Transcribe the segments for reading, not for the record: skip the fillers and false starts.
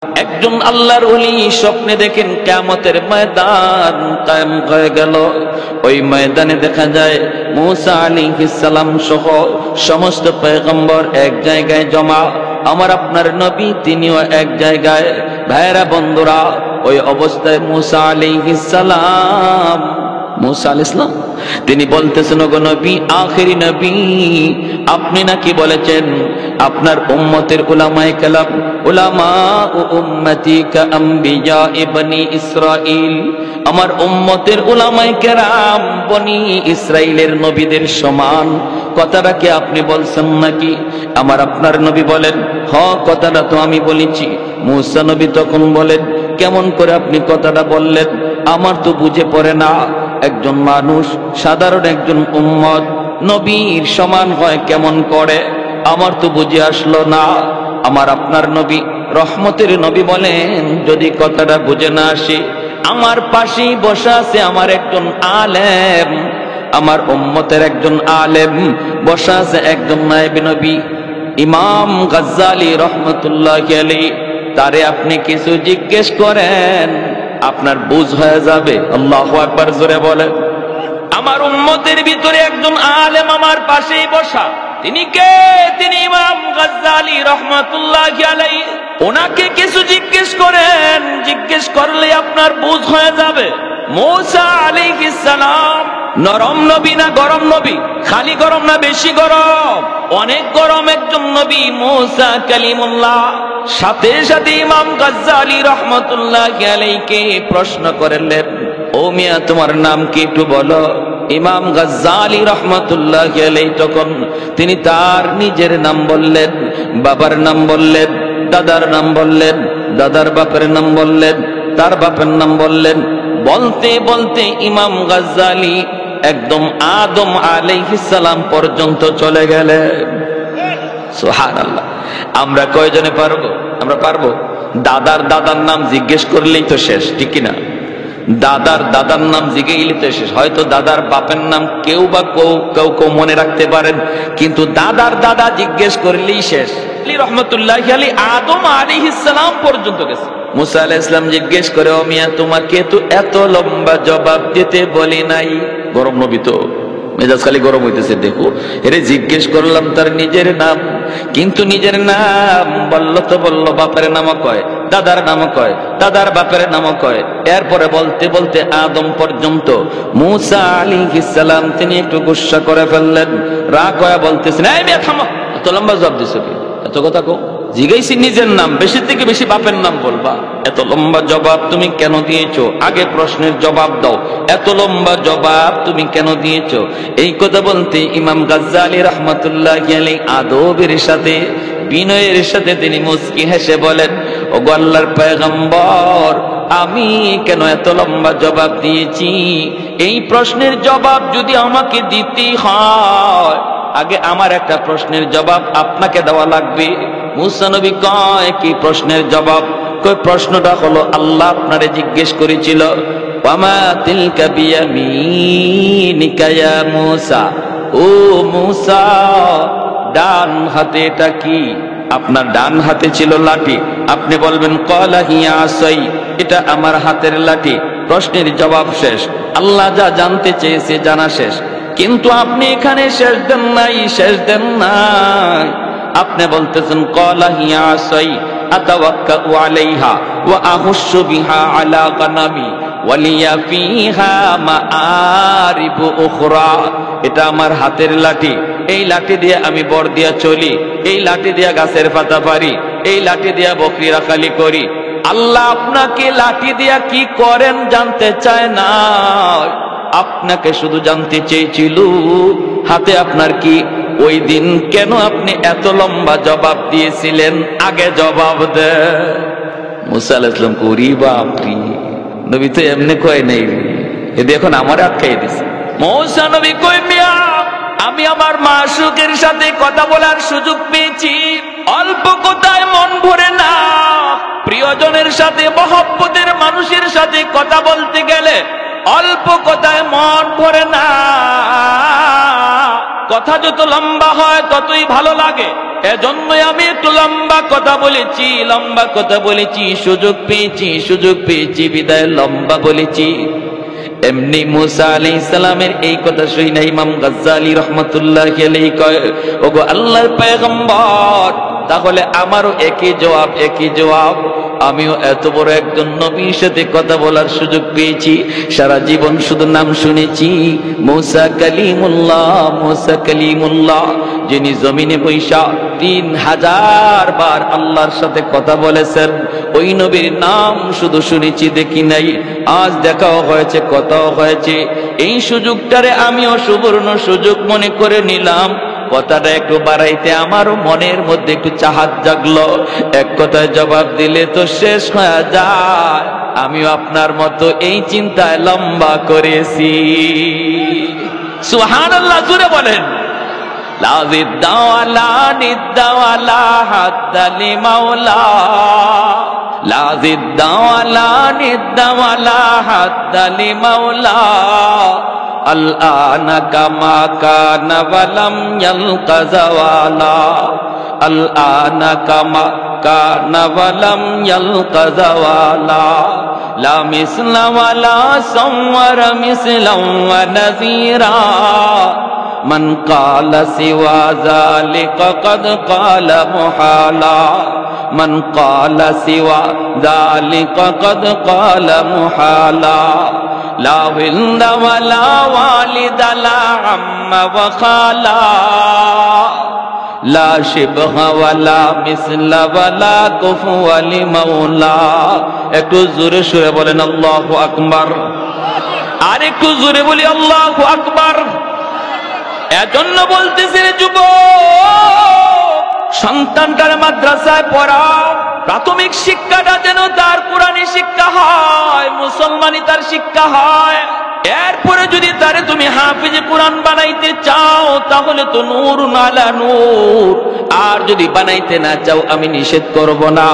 একজন আল্লাহর ওলি স্বপ্নে দেখেন কিয়ামতের ময়দান কায়েম হয়ে গেল। ওই ময়দানে দেখা যায় মুসা আলাইহিস সালাম সহ সমস্ত পয়গম্বর এক জায়গায় জমা, আমার আপনার নবী তিনিও এক জায়গায়। ভাইরা বন্ধুরা, ওই অবস্থায় মুসা আলাইহিস সালাম তিনি বলতেছেন, ওগো নবী, আখেরি নবী, আপনি নাকি বলেছেন আপনার উম্মতের উলামায়ে কেরাম, উলামা ও উম্মতি কা আম্বিয়া বনি ইসরাইল, আমার উম্মতের উলামায়ে কেরাম বনি ইসরাইলের নবীদের সমান। কথাটা কি আপনি বলছেন নাকি? আমার আপনার নবী বলেন, হ, কথাটা তো আমি বলেছি। মুসা নবী তখন বলেন, কেমন করে আপনি কথাটা বললেন? আমার তো বুঝে পড়ে না, একজন মানুষ সাধারণ একজন উম্মত নবীর সমান হয় কেমন করে? আমার তো বুঝে আসলো না। আমার আপনার নবী রহমতের নবী বলেন, যদি কথাটা বুঝে না আসে, আমার পাশেই বসা আছে আমার একজন আলেম, আমার উম্মতের একজন আলেম বসা আছে, একজন নায়েবে নবী ইমাম গাজ্জালী রহমতুল্লাহি আলাইহি, তারে আপনি কিছু জিজ্ঞেস করেন, আপনার বুঝ হয়ে যাবে। আল্লাহু আকবার, জোরে বলেন। আমার উম্মতের ভিতরে একজন আলেম আমার পাশেই বসা, তিনি কে? তিনি ইমাম গাজ্জালী রহমাতুল্লাহি আলাইহি। ওনাকে কিছু জিজ্ঞেস করেন, জিজ্ঞেস করলে আপনার বুঝ হয়ে যাবে। মুসা আলাইহিস সালাম নরম নবী না গরম নবী? খালি গরম না বেশি গরম? অনেক গরম একজন নবী মুসা কালিমুল্লাহ। সাথে সাথে ইমাম গাজ্জালী রহমাতুল্লাহি আলাইহিকে প্রশ্ন করলেন, ও মিয়া, তোমার নাম কি একটু বলো? ইমাম গাজ্জালী রহমাতুল্লাহি আলাইহি তখন তিনি তার নিজের নাম বললেন, বাবার নাম বললেন, দাদার নাম বললেন, দাদার বাপের নাম বললেন, তার বাপের নাম বললেন। বলতে বলতে ইমাম গাজ্জালী একদম আদম আলাইহিস সালাম পর্যন্ত চলে গেলেন। সুবহানাল্লাহ। আমরা কয়জনে পারবো? আমরা পারবো? দাদার দাদার নাম জিজ্ঞেস করলেই তো শেষ, ঠিক কিনা? দাদার দাদার নাম জিজ্ঞেস তো শেষ। হয়তো দাদার বাপের নাম কেউ বা কেউ মনে রাখতে পারেন, কিন্তু দাদার দাদা জিজ্ঞেস করলেই শেষ। রহমতুল্লাহি আলাইহি আদম আলাইহিস সালাম পর্যন্ত গেছে। মুসা আলাইহিস সালাম জিজ্ঞেস করে, ও মিয়া, তোমাকে তো এত লম্বা জবাব দিতে বলি নাই। গরম নবী তো, মেজাজ খালি গরম হইতেছে। দেখো, এরে জিজ্ঞেস করলাম তার নিজের নাম, কিন্তু নিজের নাম বললো তো বললো, বাপের নামও কয়, দাদার নামও কয়, দাদার বাপের নামও কয়। এরপরে বলতে বলতে আদম পর্যন্ত। মুসা আলাইহিস সালাম তিনি একটু গুসা করে ফেললেন, রাগ হয়ে বলতেছেন, এই মেয়ে থামো, এত লম্বা জবাব দিছো কি? এত কথা কও, জিজ্ঞাসি নিজের নাম, বেশি থেকে বেশি বাপের নাম বলবা। এত লম্বা জবাব তুমি কেন দিয়েছো? আগে প্রশ্নের জবাব দাও, এত লম্বা জবাব তুমি কেন দিয়েছো? এই কথা বলতে ইমাম গাজ্জালী রাহমাতুল্লাহি আলাইহি আদবের সাথে, বিনয়ের সাথে তিনি মুস্কি হেসে বলেন, ওগো আল্লাহর পয়গম্বর, আমি কেন এত লম্বা জবাব দিয়েছি? এই প্রশ্নের জবাব যদি আমাকে দিতেই হয়, আগে আমার একটা প্রশ্নের জবাব আপনাকে দেওয়া লাগবে। মুসা নবী কয়, কি প্রশ্নের জবাব? কয়, প্রশ্নটা হলো, আল্লাহ আপনারে জিজ্ঞেস করেছিল, ওয়ামা তিলকা বিয়ামিনিকা ইয়া মুসা, ও মুসা, ডান হাতে এটা কি? আপনার ডান হাতে ছিল লাঠি, আপনি বলবেন ক্বালা হিয়া আসাই, এটা আমার হাতের লাঠি। প্রশ্নের জবাব শেষ, আল্লাহ যা জানতে চেয়েছে জানা শেষ। কিন্তু আপনি এখানে শেষ দেন নাই, শেষ দেন নাই। আপনি বলতেছেন ক্বালা হিয়া আসাই আতাওয়াক্কাউ আলাইহা ওয়া আহুশু বিহা আলা গানামি ওয়ালিয়া ফিহা মাআরিবু উখরা, এটা আমার হাতের লাঠি, এই লাঠি দিয়ে আমি বর দিয়া চলি, এই লাঠি দিয়া গাছের পাতা পারি, এই লাঠি দিয়া বকরি রাখালি করি। আল্লাহ আপনাকে লাঠি দিয়া কি করেন জানতে চায় না, আপনাকে শুধু জানতে চেয়েছিল হাতে আপনার কি? ওই দিন কেন আপনি এত লম্বা জবাব দিয়েছিলেন? আগে জবাব দে। মুসা আলাইহিস সালাম করি বাপরি, নবী তো এমনি কয় নাই, এ দেখুন আমার আটকাই দিছে। মুসা নবী কই, মিয়া, আমি আমার মাশুকের সাথে কথা বলার সুযোগ পেয়েছি, অল্প কথায় মন ভরে না। প্রিয়জনের সাথে, মহব্বতের মানুষের সাথে কথা বলতে গেলে অল্প কথায় মন ভরে না। কথা যত লম্বা হয় ততই ভালো লাগে। এজন্যই আমি একটু লম্বা কথা বলেছি, সুযোগ পেয়েছি বিদায় লম্বা বলেছি। এমনি মুসা আলাইহিস সালামের এই কথা শুনে না ইমাম গাজ্জালী রাহমাতুল্লাহি আলাইহি কয়, ওগো আল্লাহর পয়গম্বর, তাহলে আমারও একই জবাব। আমিও এত বড় একজন নবীর সাথে কথা বলার সুযোগ পেয়েছি, সারা জীবন শুধু নাম শুনেছি মুসা কালিমুল্লাহ, যিনি জমিনে বৈশা 3000 বার আল্লাহর সাথে কথা বলেছেন। ওই নবীর নাম শুধু শুনেছি, দেখি নাই। আজ দেখাও হয়েছে, কথাও হয়েছে। এই সুযোগটারে আমিও সুবর্ণ সুযোগ মনে করে নিলাম। কথাটা একটু বাড়াইতে আমারও মনের মধ্যে একটু চাহাত জাগলো। এক কথায় জবাব দিলে তো শেষ হয়ে যায়। আমিও আপনার মতো এই চিন্তায় লম্বা করেছি। সুবহানাল্লাহ, জোরে বলেন। লাযিদ্দাওয়ালা নিদ্দাওয়ালা হাদ্দালি মাওলা, লাযিদ্দাওয়ালা নিদ্দাওয়ালা হাদ্দালি মাওলা, আল-আনা কামা কানা ওয়ালাম ইয়ালকা যাওয়ালা, আল-আনা কামা কানা ওয়ালাম ইয়ালকা যাওয়ালা, লা মিসলা ওয়ালা সাওয়ারা মিসলাম ওয়া নাযীরা, মান ক্বালা সিওয়া যালিকা ক্বাদ ক্বালা মুহালা, মান ক্বালা সিওয়া যালিকা ক্বাদ ক্বালা মুহালা, লা ওয়ালদা ওয়ালা ওয়ালিদা লা আম্মা ওয়া খালা, লা শিবহা ওয়ালা মিসলা ওয়ালা কুফুয়া লিমাওলা। একটু জোরে সুরে বলেন আল্লাহু আকবার। আর একটু জোরে বলি আল্লাহু আকবার। এজন্য বলতেছি রে যুবক, সন্তানটার মাদ্রাসায় পড়াও। প্রাথমিক শিক্ষাটা যেন তার কোরআনী শিক্ষা হয়, মুসলমানি তার শিক্ষা হয়। এরপরে যদি তারে তুমি হাফিজে কোরআন বানাইতে চাও, তাহলে তো নূরুন আলা নূর। আর যদি বানাইতে না চাও, আমি নিষেধ করব না,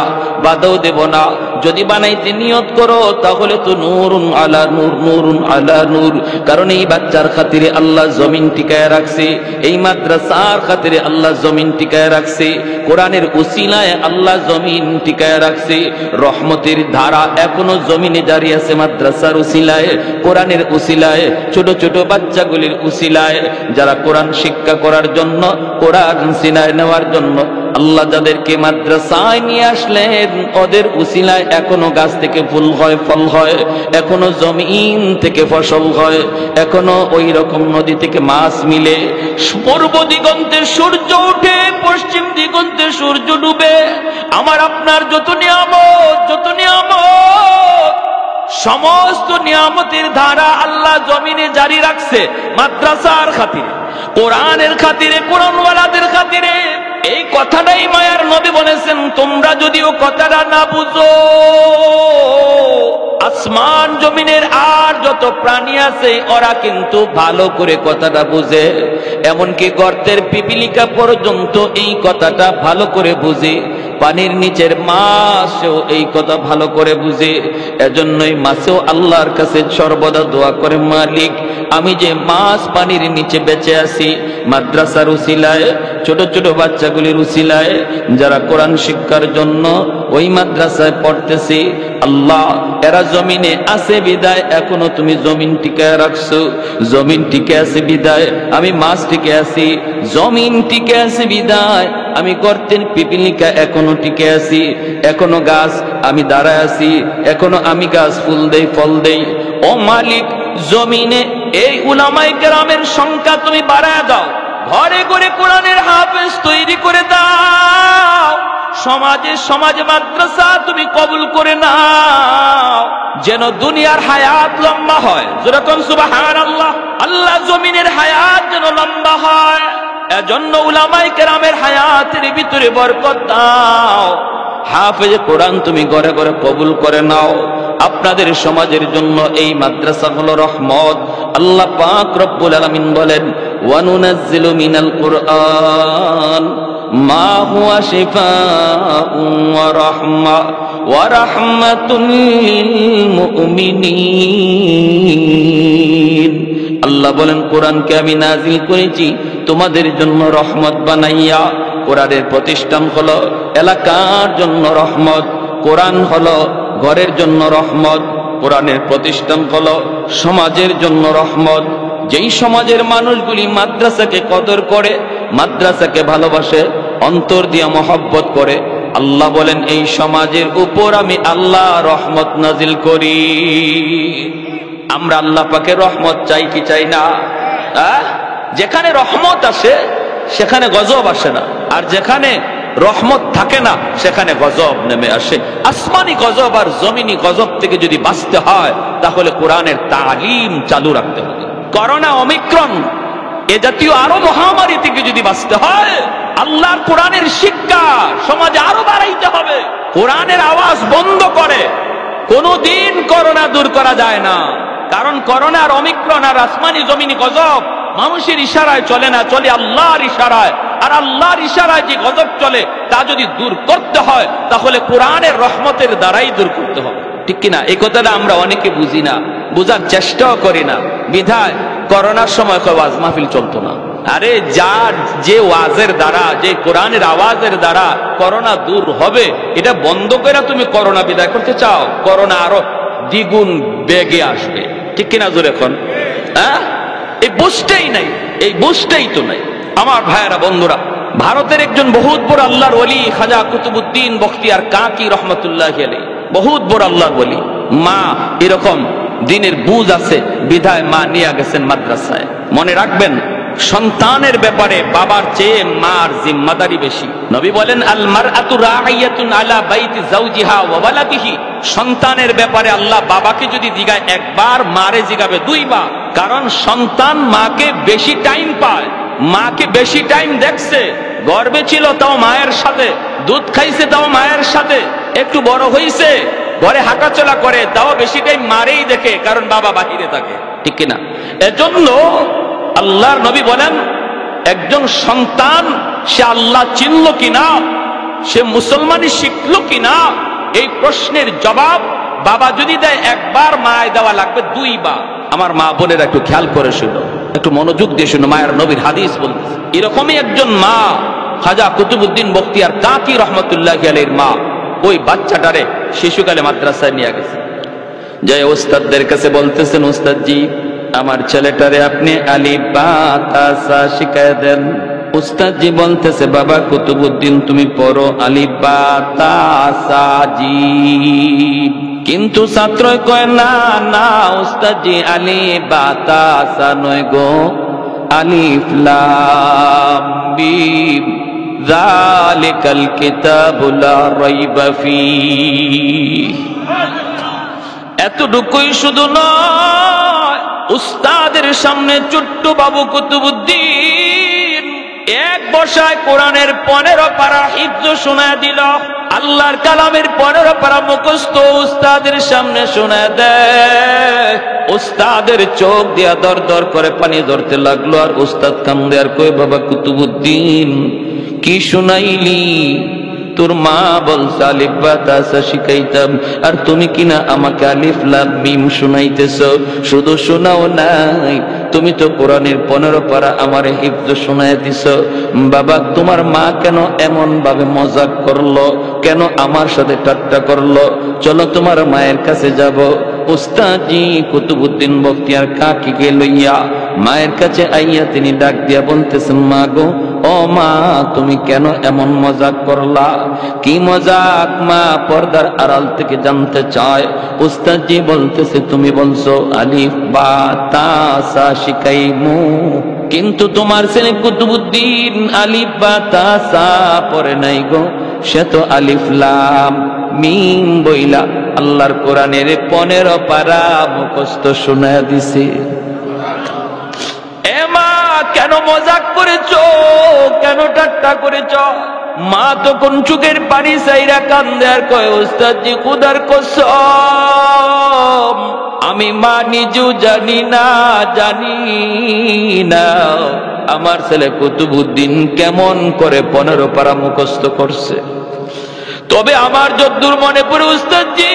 বাধাও দেব না। যদি বানাইতে নিয়ত করো, তাহলে তো নূরুন আলা নূর, নূরুন আলা নূর। কারণ এই বাচ্চার খাতিরে আল্লাহ জমিন টিকায় রাখছে, এই মাদ্রাসার খাতিরে আল্লাহ জমিন টিকায় রাখছে, কোরআনের উসিলায় আল্লাহ জমিন টিকায় রাখছে। রহমতের ধারা এখনো জমিনে জারি আছে মাদ্রাসার উসিলায়, কোরআনের উসিলায়, ছোট ছোট বাচ্চাগুলির উসিলায়, যারা কোরআন শিক্ষা করার জন্য, কোরআন সিনায় নেওয়ার জন্য আল্লাহ যাদেরকে মাদ্রাসায় নিয়ে আসলেন, ওদের উসিলায় এখনো গাছ থেকে ফুল হয়, ফল হয়, এখনো জমিন থেকে ফসল হয়, এখনো ওই রকম নদী থেকে মাছ মিলে। পূর্ব দিগন্তে সূর্য উঠে, পশ্চিম দিগন্তে সূর্য ডুবে। আমার আপনার যত নিয়ামত, সমস্ত নিয়ামতের ধারা আল্লাহ জমিনে জারি রাখছে মাদ্রাসার খাতিরে, কোরআনের খাতিরে, কোরআনওয়ালাদের খাতিরে। এই কথাটাই মায়ার নবী বলেছেন, তোমরা যদিও কথাটা না বুঝো, আসমান জমিনের আর যত প্রাণী আছে ওরা কিন্তু ভালো করে কথাটা বুঝে। এমনকি গর্তের পিপিলিকা পর্যন্ত এই কথাটা ভালো করে বুঝে। পানির নিচের মাছও এই কথা ভালো করে বুঝে। এজন্যই মাছও আল্লাহর কাছে সর্বদা দোয়া করে, মালিক আমি যে মাছ পানির নিচে বেঁচে আছি, মাদ্রাসার উসিলায়, ছোট ছোট বাচ্চাগুলির উসিলায়, যারা কোরআন শিক্ষার জন্য ওই মাদ্রাসায় পড়তেছে, আল্লাহ এরা জমিনে আছে বিদায় এখনো তুমি জমিন টিকায় রাখছো। জমিন টিকে আছে বিদায় আমি মাছ টিকে আছি, জমিন টিকে আছে বিদায় আমি গর্তের পিপিলিকা এখনো টিকে আছি, এখনো গাছ আমি দাঁড়ায় আছি, এখনো আমি গাছ ফুল দেই, ফল দেই। ও মালিক, জমিনে এই উলামায়ে কেরামের সংখ্যা তুমি বাড়ায় দাও, ঘরে ঘরে কোরআনের হাফেজ তৈরি করে দাও, সমাজে মাদ্রাসা তুমি কবুল করে নাও, যেন দুনিয়ার হায়াত লম্বা হয়। যেরকম সুবহানাল্লাহ, আল্লাহ জমিনের হায়াত যেন লম্বা হয়। এজন্য উলামায়ে কেরামের হায়াতের ভিতরে বরকত দাও। হাফেজ কোরআন তুমি ঘরে ঘরে কবুল করে নাও। আপনাদের সমাজের জন্য এই মাদ্রাসা হলো রহমত। আল্লাহ পাক রব্বুল আলামিন বলেন, ওয়া নুনাজ্জিলু মিনাল কুরআন মা হুয়া শিফাউন ওয়া রাহমা ওয়া রাহমাতুল লিল মুমিনিন। আল্লাহ বলেন, কোরআনকে আমি নাজিল করেছি তোমাদের জন্য রহমত বানাইয়া, কোরআনের প্রতিষ্ঠান হলো এলাকার জন্য রহমত, কোরআন হলো ঘরের জন্য রহমত, কোরআনের প্রতিষ্ঠান হলো সমাজের জন্য রহমত। যেই সমাজের মানুষগুলি মাদ্রাসাকে কদর করে, মাদ্রাসাকে ভালোবাসে, অন্তর দিয়ে মহব্বত করে, আল্লাহ বলেন এই সমাজের উপর আমি আল্লাহ রহমত নাজিল করি। আমরা আল্লাহ পাকের রহমত চাই কি চাই না? যেখানে রহমত আসে সেখানে গজব আসে না, আর যেখানে রহমত থাকে না সেখানে গজব নেমে আসে। আসমানি গজব আর জমিনি গজব থেকে যদি বাঁচতে হয় তাহলে কোরআনের তালিম চালু রাখতে হবে। করোনা, ওমিক্রন এ জাতীয় আরো মহামারী থেকে যদি বাঁচতে হয় আল্লাহর কোরআনের শিক্ষা সমাজে আরো বাড়াইতে হবে। কোরআনের আওয়াজ বন্ধ করে কোনদিন করোনা দূর করা যায় না, কারণ করোনা আর ওমিক্রন আর আসমানি জমিনি গজব মানুষের ইশারায় চলে না, চলে আল্লাহর ইশারায়। আর আল্লাহর ইশারায় যে গজব চলে তা যদি দূর করতে হয় তাহলে কোরআনের রহমতের দ্বারাই দূর করতে হবে, ঠিক কিনা? এই কথাটা আমরা অনেকে বুঝি না, বুঝার চেষ্টাও করি না। বিধায় করোনার সময় ওয়াজ মাহফিল চলতো না। আরে যার যে ওয়াজের দ্বারা, যে কোরআনের আওয়াজের দ্বারা করোনা দূর হবে, এটা বন্ধ করে তুমি করোনা বিদায় করতে চাও, করোনা আরো দ্বিগুণ বেগে আসবে, ঠিক কিনা? জোরে এখন এই বুঝতেই নাই, এই বুঝতেই তো নাই। আমার ভাইয়েরা, বন্ধুরা, ভারতের একজন বহুত বড় আল্লাহর ওলি খাজা কুতুবউদ্দিন বখতিয়ার কাকি রহমতুল্লাহি আলাইহি, বহুত বড় আল্লাহর ওলি। মা এরকম দিনের বুঝ আছে বিধায় মা নিয়ে গেছেন মাদ্রাসায়। মনে রাখবেন, সন্তানের ব্যাপারে বাবার চেয়ে মার জিম্মাদারি বেশি। নবী বলেন আল মারআতু রাইয়াতুন আলা বাইতি যাওজিহা ওয়া ওয়ালাদিহি। সন্তানের ব্যাপারে আল্লাহ বাবাকে যদি জিগায় একবার, মারে জিগাবে দুইবার, কারণ সন্তান মাকে বেশি টাইম পায়, মাকে বেশি টাইম দেখছে, গর্ভে ছিল তাও মায়ের সাথে, দুধ খাইছে তাও মায়ের সাথে, একটু বড় হইছে ঘরে হাঁটাচলা করে তাও বেশি টাইম মারেই দেখে, কারণ বাবা বাহিরে থাকে, ঠিক কিনা? এজন্য আল্লাহর নবী বলেন একজন সন্তান সে আল্লাহ চিনল কিনা, সে মুসলমানি শিখলো কিনা, এই প্রশ্নের জবাব বাবা যদি দেয় একবার, মায় দেওয়া লাগবে দুইবার। আমার মা বোনেরা একটু খেয়াল করে শুনো, একটু মনোযোগ দিয়ে শুনো, মায়ের নবীর হাদিস বলতেছে। এরকমই একজন মা খাজা কুতুবউদ্দিন বখতিয়ার কাকি রহমতুল্লাহি আলাইহির মা ওই বাচ্চাটারে শিশুকালে মাদ্রাসায় নিয়ে গেছে, যে ওস্তাদদের কাছে বলতেছেন, ওস্তাদজি আমার ছেলেটারে আপনি আলিফ বা তা সা শিখায় দেন। উস্তাদজি বলতেছে, বাবা কুতুবউদ্দিন তুমি পড়ো আলিফ বা তা সা জিম। কিন্তু ছাত্র কয় না না উস্তাদজি আলিফ বা তা সা নয় গো, আলিফ লাম মিম যালিকাল কিতাবু লা রাইবা ফীহ। এতটুকুই শুধু নয়, উস্তাদের সামনে ছোট্ট বাবু কুতুবউদ্দিন এক বসায় কোরআনের 15 পারা হিফজ শোনায় দিল। আল্লাহর কালামের 15 পারা মুখস্থ উস্তাদের সামনে শোনায় দেয়। উস্তাদের চোখ দিয়া দর দর করে পানি ধরতে লাগলো, আর উস্তাদ কান্দে আর কই, বাবা কুতুবউদ্দিন কি শুনাইলি? তোর মা বলছে আলিফ বা তা সা শিখাইতাম, আর তুমি কিনা আমাকে আলিফ লাম মিম শুনাইতেছ। শুধু শোনাও নাই, তুমি তো কোরআনের 15 পারা আমার হিফজ শোনায় দিছ। বাবা তোমার মা কেন এমন ভাবে মজাক করলো, কেন আমার সাথে ঠাট্টা করলো? চলো তোমার মায়ের কাছে যাব। উস্তাদজি কুতুবউদ্দিন বখতিয়ার কাকিকে লইয়া মায়ের কাছে আইয়া তিনি ডাক দিয়া বলতেছেন, মা গো, ও মা তুমি কেন এমন মজাক করলা? কি মজাক মা? পর্দার আড়াল থেকে জানতে চায়। উস্তাদজি বলতেছে, তুমি বলছো আলিফ বা তা সা শিখাইমু, কিন্তু তোমার ছেলে কুতুবউদ্দিন আলিফ বা তা সা পড়ে নাই গো, সে তো আলিফ লাম মিম বইলা আল্লাহর কোরআনের 15 পারা মুখস্থ শোনায় দিছে। এ মা কেন মজাক করেছো, কেন ঠাট্টা করেছো? মা তখন চোখের পানি চাইরা কান্দে আর কয়, ওস্তাদজি খুদার কসম আমি মা নিজেও জানি না আমার ছেলে কুতুবউদ্দিন কেমন করে 15 পারা মুখস্থ করছে। তবে আমার যদ্দূর মনে পড়ে উস্তাদজি,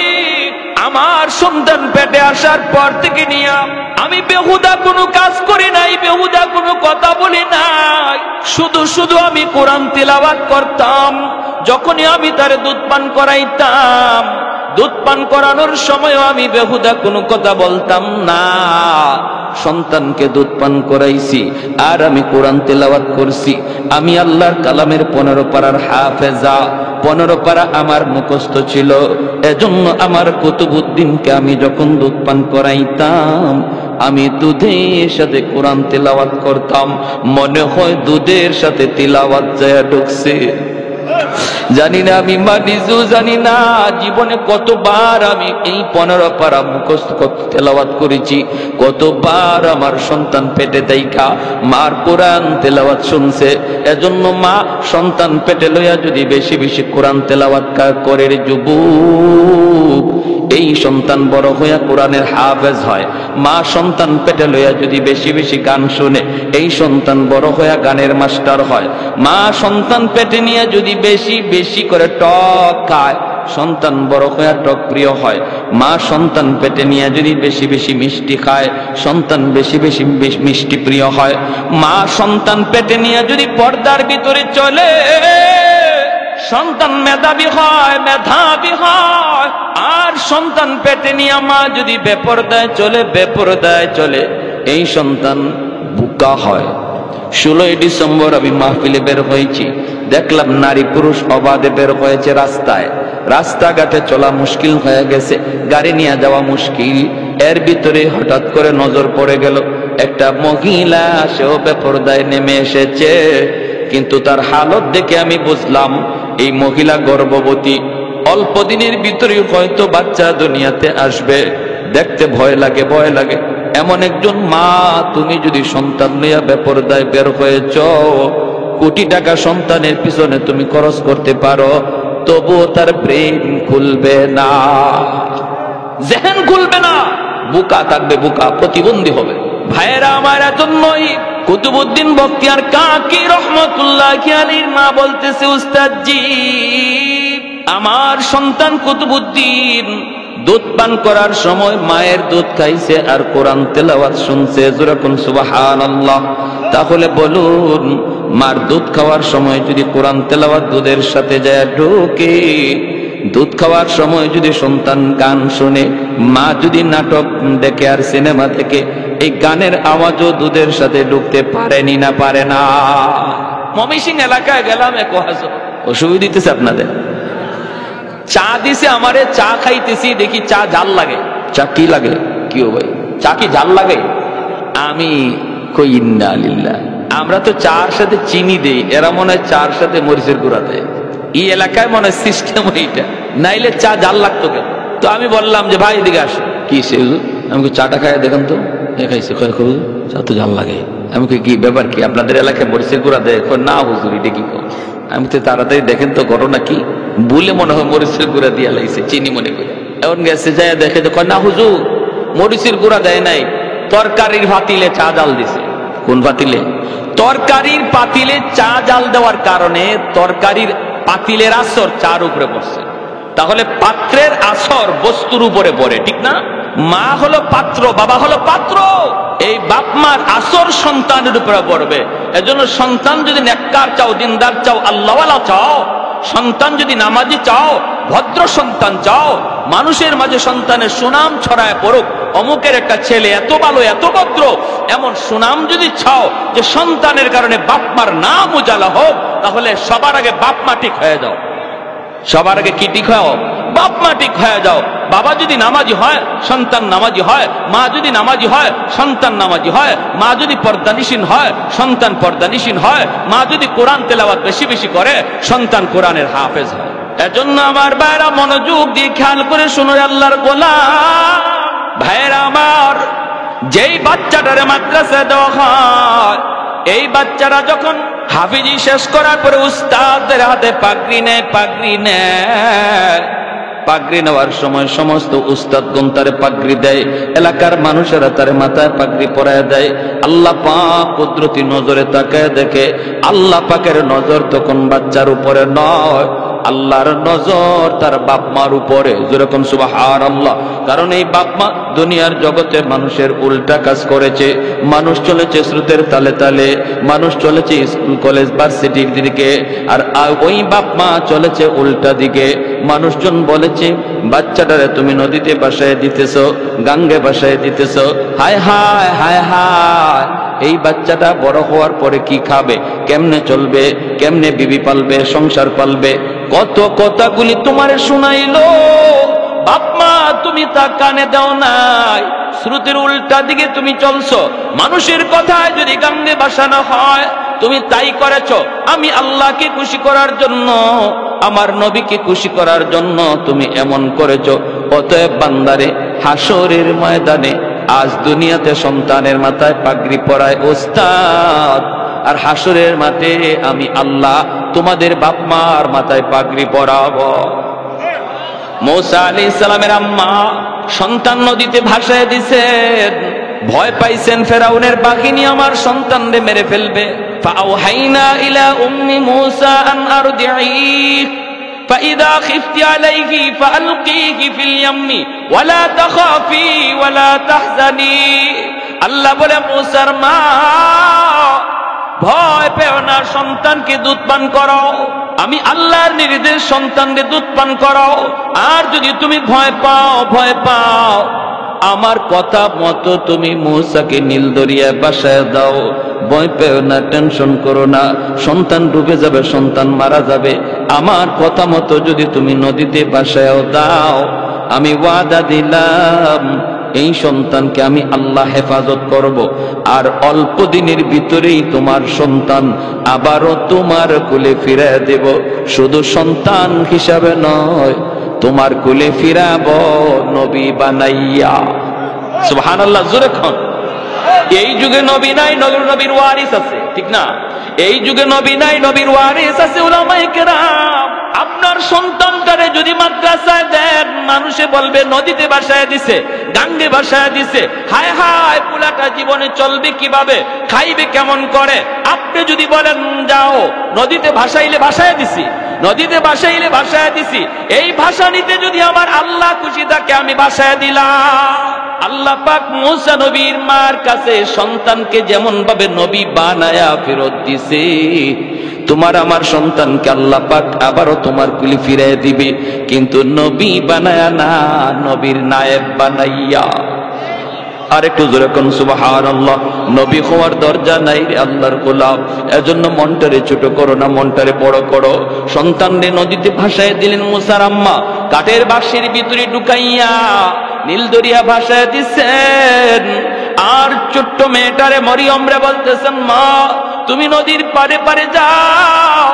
আমার সন্তান পেটে আসার পর থেকে নিয়ে আমি বেহুদা কোনো কাজ করি নাই, বেহুদা কোনো কথা বলি নাই, শুধু শুধু আমি কোরআন তিলাওয়াত করতাম। যখনই আমি তার দুধ পান করাইতাম, দুধ পান করানোর সময়ও আমি বেহুদা কোনো কথা বলতাম না। সন্তানকে দুধ পান করাইছি আর আমি কোরআন তেলাওয়াত করছি। আমি আল্লাহর কালামের 15 পারার হাফেজা, 15 পারা আমার মুখস্থ ছিল। এজন্য আমার কুতুবউদ্দিনকে আমি যখন দুধ পান করাইতাম, আমি দুধের সাথে কোরআন তেলাওয়াত করতাম। মনে হয় দুধের সাথে তিলাওয়াত যায় ঢুকছে। জানি না আমি মানিজু, জানি না জীবনে কতবার আমি এই 15 পারা মুখস্থ তেলাওয়াত করেছি, কতবার আমার সন্তান পেটে দেইখা মার কোরআন তেলাওয়াত শুনছে। এজন্য মা সন্তান পেটে লইয়া যদি বেশি বেশি কোরআন তেলাওয়াত করে রে যুবক, এই সন্তান বড় হইয়া কোরআনের হাফেজ হয়। মা সন্তান পেটে লইয়া যদি বেশি বেশি গান শুনে, এই সন্তান বড় হইয়া গানের মাস্টার হয়। মা সন্তান পেটে নিয়ে যদি বেশি বেশি করে টক খায়, সন্তান বড় হইয়া টক প্রিয় হয়। মা সন্তান পেটে নিয়ে যদি বেশি বেশি মিষ্টি খায়, সন্তান বেশি বেশি মিষ্টি প্রিয় হয়। মা সন্তান পেটে নিয়ে যদি পর্দার ভিতরে চলে, সন্তান মেধাবী হয়, মেধাবী হয়। আর সন্তান পেটে নিয়ে মা যদি বেপরদায় চলে, বেপরদায় চলে, এই সন্তান বুকা হয়। 16ই ডিসেম্বর আমি মাহফিলে বের হয়েছি, দেখলাম নারী পুরুষ অবাধে বের হয়েছে রাস্তায়। রাস্তাঘাটে চলা মুশকিল হয়ে গেছে, গাড়ি নিয়ে যাওয়া মুশকিল। এর ভিতরে হঠাৎ করে নজর পড়ে গেল একটা মহিলা, সেও বেপরদায় নেমে এসেছে। কিন্তু তার হালত দেখে আমি বুঝলাম এই মহিলা গর্ভবতী, অল্প দিনের ভিতরে হয়তো বাচ্চা দুনিয়াতে আসবে। দেখতে ভয় লাগে, ভয় লাগে। এমন একজন মা, তুমি যদি সন্তান নিয়ে বেপরদায় বের হয়েছ, কোটি টাকা সন্তানের পিছনে তুমি খরচ করতে পারো, তবুও তার ব্রেন খুলবে না, জেহেন খুলবে না, বুকা থাকবে, বুকা, প্রতিবন্ধী হবে। ভাইয়েরা আমার, এজন্যই কুতুবউদ্দিন বখতিয়ার কাকি রহমাতুল্লাহি আলাইহির মা বলতেছে, উস্তাদজি আমার সন্তান কুতুবউদ্দিন দুধ পান করার সময় মায়ের দুধ খাইছে আর কোরআন তেলাওয়াত শুনছে। যেরকম সুবহানাল্লাহ। তাহলে বলুন, মার দুধ খাওয়ার সময় যদি কোরআন তেলাওয়াত দুধের সাথে যায় ঢোকে, দুধ খাওয়ার সময় যদি সন্তান গান শুনে, মা যদি নাটক দেখে আর সিনেমা দেখে, এই গানের আওয়াজও দুধের সাথে ঢুকতে পারেনি না পারে না? ময়মনসিংহ এলাকায় গেলাম, এক অসুবিধা দিতেছে আপনাদের। চা দিছে আমারে, চা খাইতেছি, দেখি চা জাল লাগে। চা কি লাগে? কি ভাই, চা কি জাল লাগে? আমি কই ইন্না লিল্লাহ, আমরা তো চার সাথে চিনি দেই, এরা মনে হয় চার সাথে মরিচের গুঁড়া দেয়। এই এলাকায় মনে হয় সিস্টেম এইটা, নাইলে চা জাল লাগতো কেন? তো আমি বললাম যে ভাই এদিকে আসো। কি সে হুজুর? আমি চাটা খাই দেখেন তো। খাইছে, চা তো জাল লাগে। আমি কি ব্যাপার কি, আপনাদের এলাকায় মরিচের গুঁড়া দেয়? না হুজুর, এটা কি? আমি তো তাড়াতাড়ি দেখেন তো ঘটনা কি, বলে মনে হয় মরিচের গুঁড়া দিয়া লাগছে, চিনি মনে করে। এমন গেছে যায় দেখে, তো না হুজুর মরিচের গুঁড়া দেয় নাই, তরকারির পাতিলে চা জাল দিছে। কোন পাতিলে? তরকারির পাতিলে চা জাল দেওয়ার কারণে তরকারির পাতিলের আসর চার উপরে পড়ছে। তাহলে পাত্রের আসর বস্তুর উপরে পড়ে, ঠিক না? মা হলো পাত্র, বাবা হলো পাত্র। এই বাপ মার আসর সন্তানের উপরে পড়বে। এজন্য সন্তান যদি নেককার চাও, দিনদার চাও, আল্লাহওয়ালা চাও, সন্তান যদি নামাজি চাও, ভদ্র সন্তান চাও, মানুষের মাঝে সন্তানের সুনাম ছড়ায় পড়ুক, অমুকের একটা ছেলে এত ভালো, এত ভদ্র, এমন সুনাম যদি চাও যে সন্তানের কারণে বাপ মার নাম উজালা হোক, তাহলে সবার আগে বাপ মা ঠিক হয়ে যাও। সবার আগে কি ঠিক হও? বাপ মা ঠিক হয়ে যাও। বাবা যদি নামাজি হয়, সন্তান নামাজি হয়। মা যদি নামাজি হয়, সন্তান নামাজি হয়। মা যদি পর্দানিসীন হয়, সন্তান পর্দানিসীন হয়। মা যদি কোরআন তেলাওয়াত বেশি বেশি করে, সন্তান কোরআনের হাফেজ হয়। এজন্য আমার ভাইরা মনোযোগ দিয়ে খেয়াল করে শুনো, আল্লাহর গোলাম ভাইরা আমার, যেই বাচ্চাটারে মাদ্রাসায় দেওয়া হয়, এই বাচ্চারা যখন হাফিজি শেষ করার পরে উস্তাদের হাতে পাগড়ি নেয়, পাগড়ি নেয়, পাগড়ি নেওয়ার সময় সমস্ত উস্তাদগণ তারে পাগড়ি দেয়, এলাকার মানুষেরা তারে মাথায় পাগড়ি পরায় দেয়। আল্লাহ পাক কুদরতি নজরে তাকায় দেখে, আল্লাহ পাকের নজর তখন বাচ্চার উপরে নয়, আল্লাহর নজর তার বাপ মার উপরে, যেরকম সুবহানাল্লাহ। কারণ এই বাপ মা দুনিয়ার জগতে মানুষের উল্টা কাজ করেছে। মানুষ চলেছে স্রোতের তালে তালে, মানুষ চলেছে স্কুল কলেজ ভার্সিটির দিকে, আর ওই বাপ মা চলেছে উল্টা দিকে। মানুষজন বলেছে বাচ্চাটারে তুমি নদীতে ভাসায় দিতেছ, গাঙ্গে ভাসায় দিতেছ। হায় হায় হায় হায়, এই বাচ্চাটা বড় হওয়ার পরে কি খাবে, কেমনে চলবে, কেমনে বিবি পালবে, সংসার পালবে। কত কথাগুলি তোমারে শুনাইলো, বাপ মা তুমি তা কানে দাও নাই। শ্রুতির উল্টা দিকে তুমি চলছো। মানুষের কথায় যদি গাঙ্গে ভাসানো হয় তুমি তাই করেছো। আমি আল্লাহকে খুশি করার জন্য, আমার নবীকে খুশি করার জন্য তুমি এমন করেছো। অতএব বান্দারে, হাসরের ময়দানে আজ দুনিয়াতে সন্তানের মাথায় পাগড়ি পরায় ওস্তাদ, আর হাসরের মাঠে আমি আল্লাহ তোমাদের বাপ মার মাথায় পাগড়ি পরাবো। মূসা আলাইহিস সালামের আম্মা সন্তান নদীতে ভাসায় দিছেন, ভয় পাইছেন ফেরাউনের বাহিনী আমার সন্তানরে মেরে ফেলবে। ফাআওহাইনা ইলা উম্মি মূসা আন আরদিঈহ ফাইযা খিফতি আলাইহি ফাআলকিহি ফিল ইয়াম্মি ওয়ালা তাখাফি ওয়ালা তাহজানি। আল্লাহ বলে, মূসার মা ভয় পেও না, সন্তানকে দুধ পান করো। আমি আল্লাহর নির্দেশ, সন্তানকে দুধ পান করো। আর যদি তুমি ভয় পাও, আমার কথা মতো তুমি মূসাকে নীল দরিয়ায় ভাসায় দাও। ভয় পেও না, টেনশন করো না, সন্তান ডুবে যাবে, সন্তান মারা যাবে। আমার কথা মতো যদি তুমি নদীতে ভাসায় দাও, আমি ওয়াদা দিলাম এই সন্তানকে আমি আল্লাহ হেফাজত করব। আর অল্প দিনের ভিতরেই তোমার সন্তান আবারও তোমার কোলে ফিরিয়ে দেব। শুধু সন্তান হিসাবে নয়, তোমার কোলে ফিরাবো নবী বানাইয়া। সুবহানাল্লাহ, জোরে কোন। এই যুগে নবী নাই, নবীর ওয়ারিস আছে, ঠিক না? এই যুগে নবী নাই, নবীর ওয়ারিস আছে উলামায়ে কেরাম। আপনার সন্তানটারে যদি মাদ্রাসায় দেন, মানুষে বলবে নদীতে ভাসায় দিছে, গাঙ্গে ভাসায় দিছে। হায় হায়, পুলাটা জীবনে চলবে কিভাবে, খাইবে কেমন করে? আপনি যদি বলেন যাও নদীতে ভাসাইলে ভাসায় দিছি, নদীতে ভাসাইলে ভাসায় দিছি, এই ভাষা নিতে যদি আমার আল্লাহ খুশি থাকে আমি ভাসায় দিলাম। আল্লাহ পাক মূসা নবীর মার কাছে সন্তানকে যেমন ভাবে নবী বানায়া ফেরত দিছে, তোমার আমার সন্তানকে আল্লাহ পাক আবারও তোমার কুলি ফিরিয়ে দিবে, কিন্তু নবী বানায়া না, নবীর নায়েব বানাইয়া। আর একটু জোরে কোন সুবহানাল্লাহ। নবী হওয়ার দরজা নাই রে আল্লাহর গোলাম, এজন্য মনটারে ছোট করো না, মনটারে বড় করো। সন্তানরে নদীতে ভাসায় দিলেন মূসার আম্মা, কাঠের বাক্সের ভিতরে ঢুকাইয়া নীল দরিয়া ভাসায় দিচ্ছেন। আর ছোট্ট মেয়েটারে মরিয়মরে বলতেছেন, মা তুমি নদীর পারে পারে যাও,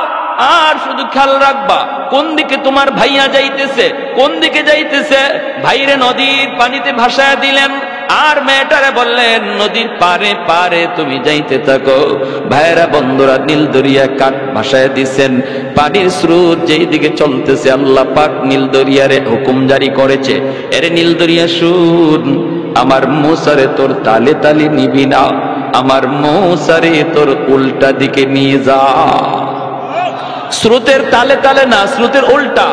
আর শুধু খেয়াল রাখবা কোন দিকে তোমার ভাইয়া যাইতেছে, কোন দিকে যাইতেছে। ভাইরে নদীর পানিতে ভাসায় দিলেন, আর মেয়েটারে বললেন নদীর পারে পারে তুমি যাইতে থাকো। ভাইরা বন্ধুরা, নীল দরিয়া কাঠ ভাসায় দিচ্ছেন। পানির স্রোত যেই দিকে চলতেছে, আল্লাহ পাক নীল দরিয়ারে হুকুম জারি করেছে, এরে নীল দরিয়া শুন, আমার মূসারে তোর তালে তালে নিবি না, আমার মূসারে তোর উল্টা দিকে নিয়ে যা। স্রোতের তালে তালে না, স্রোতের উল্টা,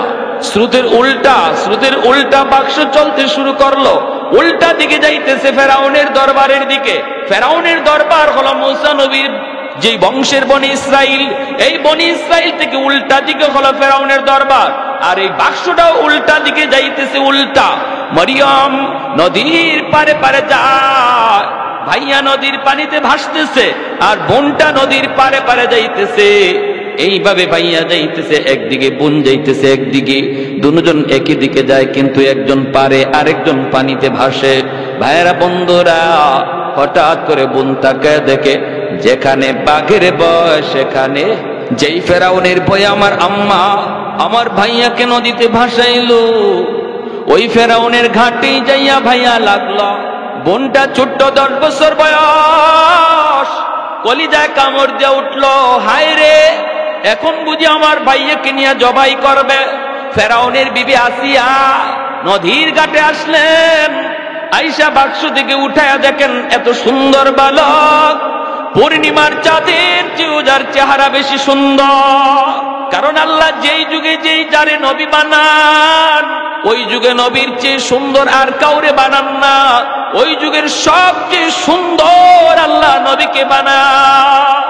স্রোতের উল্টা, স্রোতের উল্টা বাক্স চলতে শুরু করলো। উল্টা দিকে যাইতেছে ফেরাউনের দরবারের দিকে। ফেরাউনের দরবার হলো মূসা নবীর যে বংশের বনি ইসরাইল, এই বনি ইসরাইল থেকে উল্টা দিকে হলো ফেরাউনের দরবার। আর এই বাক্সটাও উল্টা দিকে যাইতেছে, উল্টা। মরিয়ম নদীর পারে পারে যায়, ভাইয়া নদীর পানিতে ভাসতেছে, আর বোনটা নদীর পারে পারে যাইতেছে। এইভাবে ভাইয়া যাইতেছে একদিকে, বোন যাইতেছে একদিকে, দুজন একই দিকে যায়, কিন্তু একজন পারে আরেকজন পানিতে ভাসে। ভাইয়েরা বন্ধুরা, হঠাৎ করে বোন তাকায় দেখে যেখানে বাঘের ভয় সেখানে, যেই ফেরাউনের ভয়ে আমার আম্মা আমার ভাইয়াকে নদীতে ভাসাইলো, ওই ফেরাউনের ঘাটেই যাইয়া ভাইয়া লাগলো। বোনটা ছোট্ট 10 বছর বয়স, কলিজায় কামড় দিয়ে উঠলো, হায় রে এখন বুঝি আমার ভাইয়াকে নিয়ে জবাই করবে। ফেরাউনের বিবি আসিয়া নদীর ঘাটে আসলেন, আইসা বাক্স থেকে উঠায়া দেখেন এত সুন্দর বালক, পূর্ণিমার চাঁদের চেয়েও যার চেহারা বেশি সুন্দর। কারণ আল্লাহ যেই যুগে যেই যারে নবী বানান, ওই যুগে নবীর চেয়ে সুন্দর আর কাউরে বানান না। ওই যুগের সবচেয়ে সুন্দর আল্লাহ নবীকে বানান।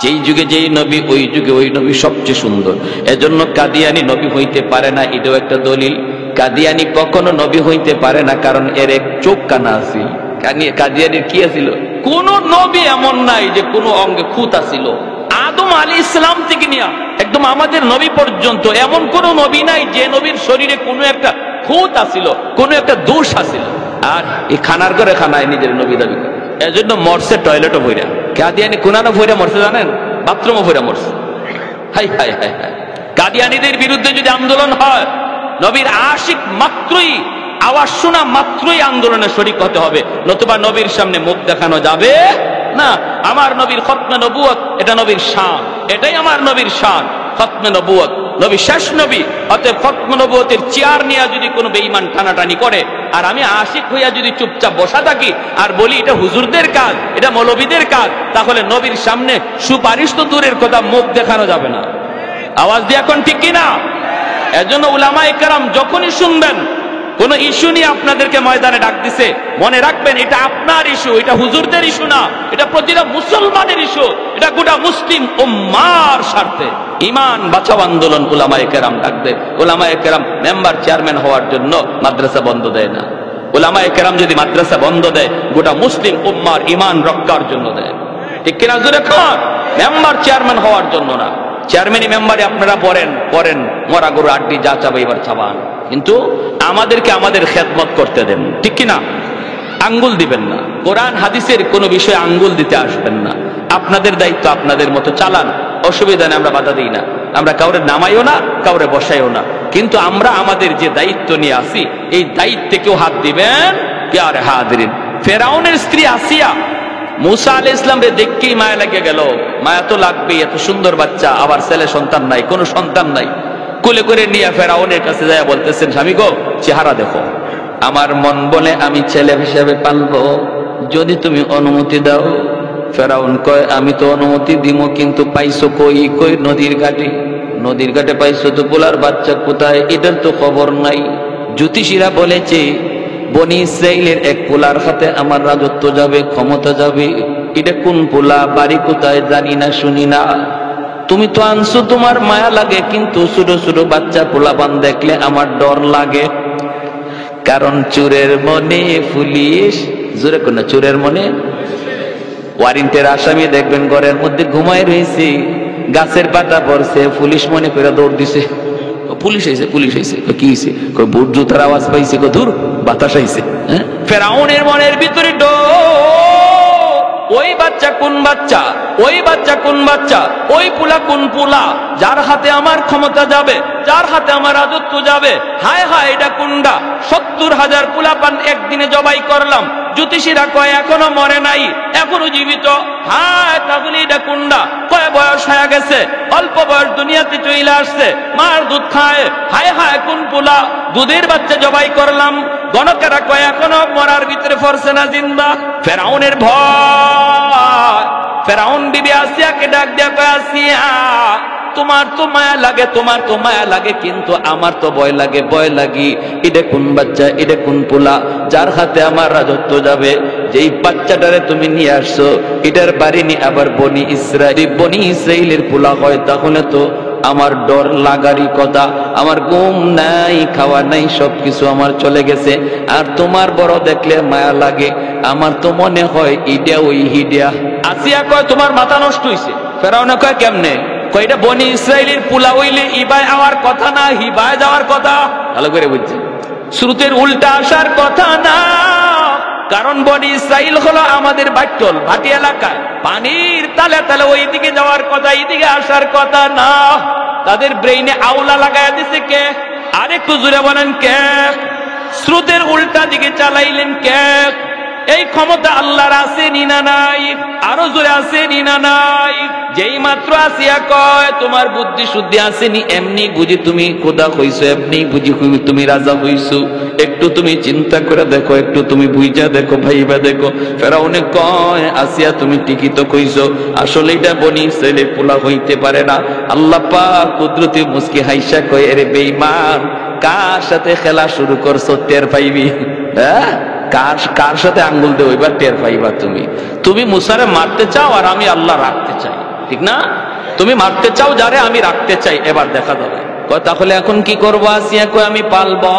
যেই যুগে যেই নবী, ওই যুগে ওই নবী সবচেয়ে সুন্দর। এজন্য কাদিয়ানি নবী হইতে পারে না, এটাও একটা দলিল। কাদিয়ানি কখনো নবী হইতে পারে না, কারণ এর এক চোখ কানা আছিল। কাদিয়ানির কি আছিল? কোন নবী এমন নাই যে কোন অঙ্গে খুঁত আছিল। আদম আলাইহিস সালাম থেকে নিয়ে একদম আমাদের নবী পর্যন্ত এমন কোন নবী নাই যে নবীর শরীরে কোনো একটা খুঁত আছিল, কোনো একটা দোষ আছিল। আর এই খানার ঘরে খানায় নিজের নবী দাবি করে। এজন্য মরছে টয়লেটও ভইরা। কাদিয়ানি কোনানো ভইরা মরছে জানেন? বাথরুমও ভইরা মরছে। হাই হাই হাই হাই। কাদিয়ানিদের বিরুদ্ধে যদি আন্দোলন হয়, নবীর আশিক মাত্রই, আওয়াজ শোনা মাত্রই আন্দোলনে শরীক হতে হবে, নতুবা নবীর সামনে মুখ দেখানো যাবে না। আমার নবীর খতমে নবুয়ত, এটা নবীর শান, এটাই আমার নবীর শান, খতমে নবুয়ত। নবী শেষ নবী, অতএব খতমে নবুয়তের চেয়ার নিয়ে যদি কোনো বেঈমান টানাটানি করে, আর আমি আশিক হইয়া যদি চুপচাপ বসা থাকি আর বলি এটা হুজুরদের কাজ, এটা মৌলবীদের কাজ, তাহলে নবীর সামনে সুপারিশ তো দূরের কথা, মুখ দেখানো যাবে না। আওয়াজ দিয়ে এখন ঠিক কিনা? এজন্য উলামায়ে কেরাম যখনই শুনবেন কোন ইস্যু নিয়ে আপনাদেরকে ময়দানে ডাক দিছে, মনে রাখবেন এটা আপনার ইস্যু, এটা হুজুরদের ইস্যু না, এটা প্রতিটা মুসলমানের ইস্যু, এটা গোটা মুসলিম উম্মাহর স্বার্থে। ঈমান বাঁচাও আন্দোলন উলামায়ে কেরাম ডাক দেয়। উলামায়ে কেরাম মেম্বার চেয়ারম্যান হওয়ার জন্য মাদ্রাসা বন্ধ দেয় না। উলামায়ে কেরাম যদি মাদ্রাসা বন্ধ দেয়, গোটা মুসলিম উম্মাহর ঈমান রক্ষার জন্য দেয়। ঠিক কিনা জোরে খান? মেম্বার চেয়ারম্যান হওয়ার জন্য না। চেয়ারম্যানই মেম্বারে আপনারা পড়েন মরা গরু আড্ডি যা চাবে এবার চাবান, কিন্তু আমাদেরকে আমাদের খেদমত করতে দেন। ঠিক কিনা? আঙ্গুল দিবেন না, কোরআন হাদিসের কোনো বিষয়ে আঙ্গুল দিতে আসবেন না। আপনাদের দায়িত্ব আপনাদের মতো চালান, অসুবিধা নেই, আমরা বাধা দিই না। আমরা কাউরে নামাইও না, কাউরে বসাইও না, কিন্তু আমরা আমাদের যে দায়িত্ব নিয়ে আসি, এই দায়িত্বে কেউ হাত দিবেন। প্যারে হাজিরিন, ফেরাউনের স্ত্রী আসিয়া মুসা আলাইহিস সালামকে দেখেই মায়া লেগে গেল। মায়া তো লাগবেই, এত সুন্দর বাচ্চা, আবার ছেলে সন্তান নাই, কোনো সন্তান নাই। কোলে করে নিয়ে ফেরাউনের কাছে যায় বলতেছেন, স্বামী গো, চেহারা দেখো। আমার মন বলে আমি ছেলে হিসেবে পালবো, যদি তুমি অনুমতি দাও। ফেরাউন কয়, আমি তো অনুমতি দিব, কিন্তু পাইছো কই? কই নদীর ঘাটে। নদীর ঘাটে পাইছো তো, পোলার বাচ্চা কোথায়? এটার তো খবর নাই। জ্যোতিষীরা বলেছে বনি ইসরাইলের এক পোলার হাতে আমার রাজত্ব যাবে, ক্ষমতা যাবে। এটা কোন পোলা, বাড়ি কোথায় জানি না, শুনি না। তুমি তো আনছো, তোমার মায়া লাগে, কিন্তু ছোট ছোট বাচ্চা পোলাপান দেখলে আমার ডর লাগে। কারণ চোরের মনে পুলিশ, জোরে কোন চোরের মনে, ওয়ারেন্টের আসামি দেখবেন ঘরের মধ্যে ঘুমায় রয়েছে, গাছের পাতা পড়ছে, পুলিশ মনে করে দৌড় দিছে। পুলিশ আইছে, পুলিশ আইছে। কি হইছে? কই বুট জুতার আওয়াজ পাইছে, কই দূর বাতাস আইছে। ফেরাউনের মনের ভিতরে ডর, ওই বাচ্চা কোন বাচ্চা, ওই বাচ্চা কোন বাচ্চা, ওই পুলা কোন পুলা, যার হাতে আমার ক্ষমতা যাবে, যার হাতে আমার রাজত্ব যাবে। হায় হায়, এটা কোনটা? 70,000 পুলাপান একদিনে জবাই করলাম। জ্যোতিষীরা কয় এখনো মরে নাই, এখনো জীবিত। হায়, তাহলে এটা কোনটা? কয় বয়স হয়ে গেছে, অল্প বয়স দুনিয়াতে চলে আসছে, মার দুধ খায়। হায় হায়, কোন পোলা? দুধের বাচ্চা জবাই করলাম। গণকেরা কয় এখনো মরার ভিতরে ফরছে না, জিন্দা। ফেরাউনের ভয়। ফেরাউন বিবি আসিয়াকে ডাক দিয়া কয়, আসিয়া, তোমার তো মায়া লাগে, তোমার তো মায়া লাগে, কিন্তু আমার তো ভয় লাগে, ভয় লাগি। এটা কোন বাচ্চা, এটা কোন পোলা, যার হাতে আমার রাজত্ব যাবে? যেই বাচ্চাটারে তুমি নিয়ে আসছো, এটার বাড়ি নি আবার বনি ইসরাইল, বনি ইসরাইলের পোলা হয়, তাহলে তো আমার ডর লাগারই কথা। আমার ঘুম নাই, খাওয়া নাই, সবকিছু আমার চলে গেছে। আর তোমার বড় দেখলে মায়া লাগে, আমার তো মনে হয় ইডিয়া ওই হিডিয়া। আসিয়া কয়, তোমার মাথা নষ্ট হইছে। ফেরাউনে কয়, কেমনে? এটা বনি ইসরাইলের পোলা হইলে ইবায় আওয়ার কথা না, হিবায় যাওয়ার কথা। ভালো করে বুঝছে, শ্রুতের উল্টা আসার কথা না। কারণ বনি ইসরাইল হলো আমাদের বাট্টল, ভাটি এলাকায়, পানির তালে তালে ওই দিকে যাওয়ার কথা, এইদিকে আসার কথা না। তাদের ব্রেইনে আউলা লাগায় দিছে কে? আরেকটু জোরে বলেন কে? শ্রুতের উল্টা দিকে চালাইলেন কে? এই ক্ষমতা আল্লাহর আছে নি না নাই? আরো জোরে আছে নি না নাই? যেই মাত্র আসিয়া কয় তোমার বুদ্ধি শুদ্ধি আসেনি, এমনি বুঝি তুমি খোদা হইছো, এমনি বুঝি তুমি রাজা হইছো, একটু তুমি চিন্তা করে দেখো, একটু তুমি বুঝা দেখো, ভাইবা দেখো। ফেরাউনে কয় আসিয়া তুমি ঠিকই তো কইছো, আসলে এটা বনি ইসরাইলের পোলা হইতে পারে না। আল্লাহ পাক কুদরতি মুস্কি হাইসা কয় আরে বেঈমান, কার সাথে খেলা শুরু করছো টের পাইবি। হ্যাঁ, কার সাথে আঙ্গুল দেবো এবার টের পাইবা। তুমি মুসারে মারতে চাও আর আমি আল্লাহ রাখতে চাই, ঠিক না? তুমি মারতে চাও যারে, আমি রাখতে চাই, এবার দেখা যাবে। কয় তাহলে এখন কি করবো? আসিয়া কয় আমি পালবো।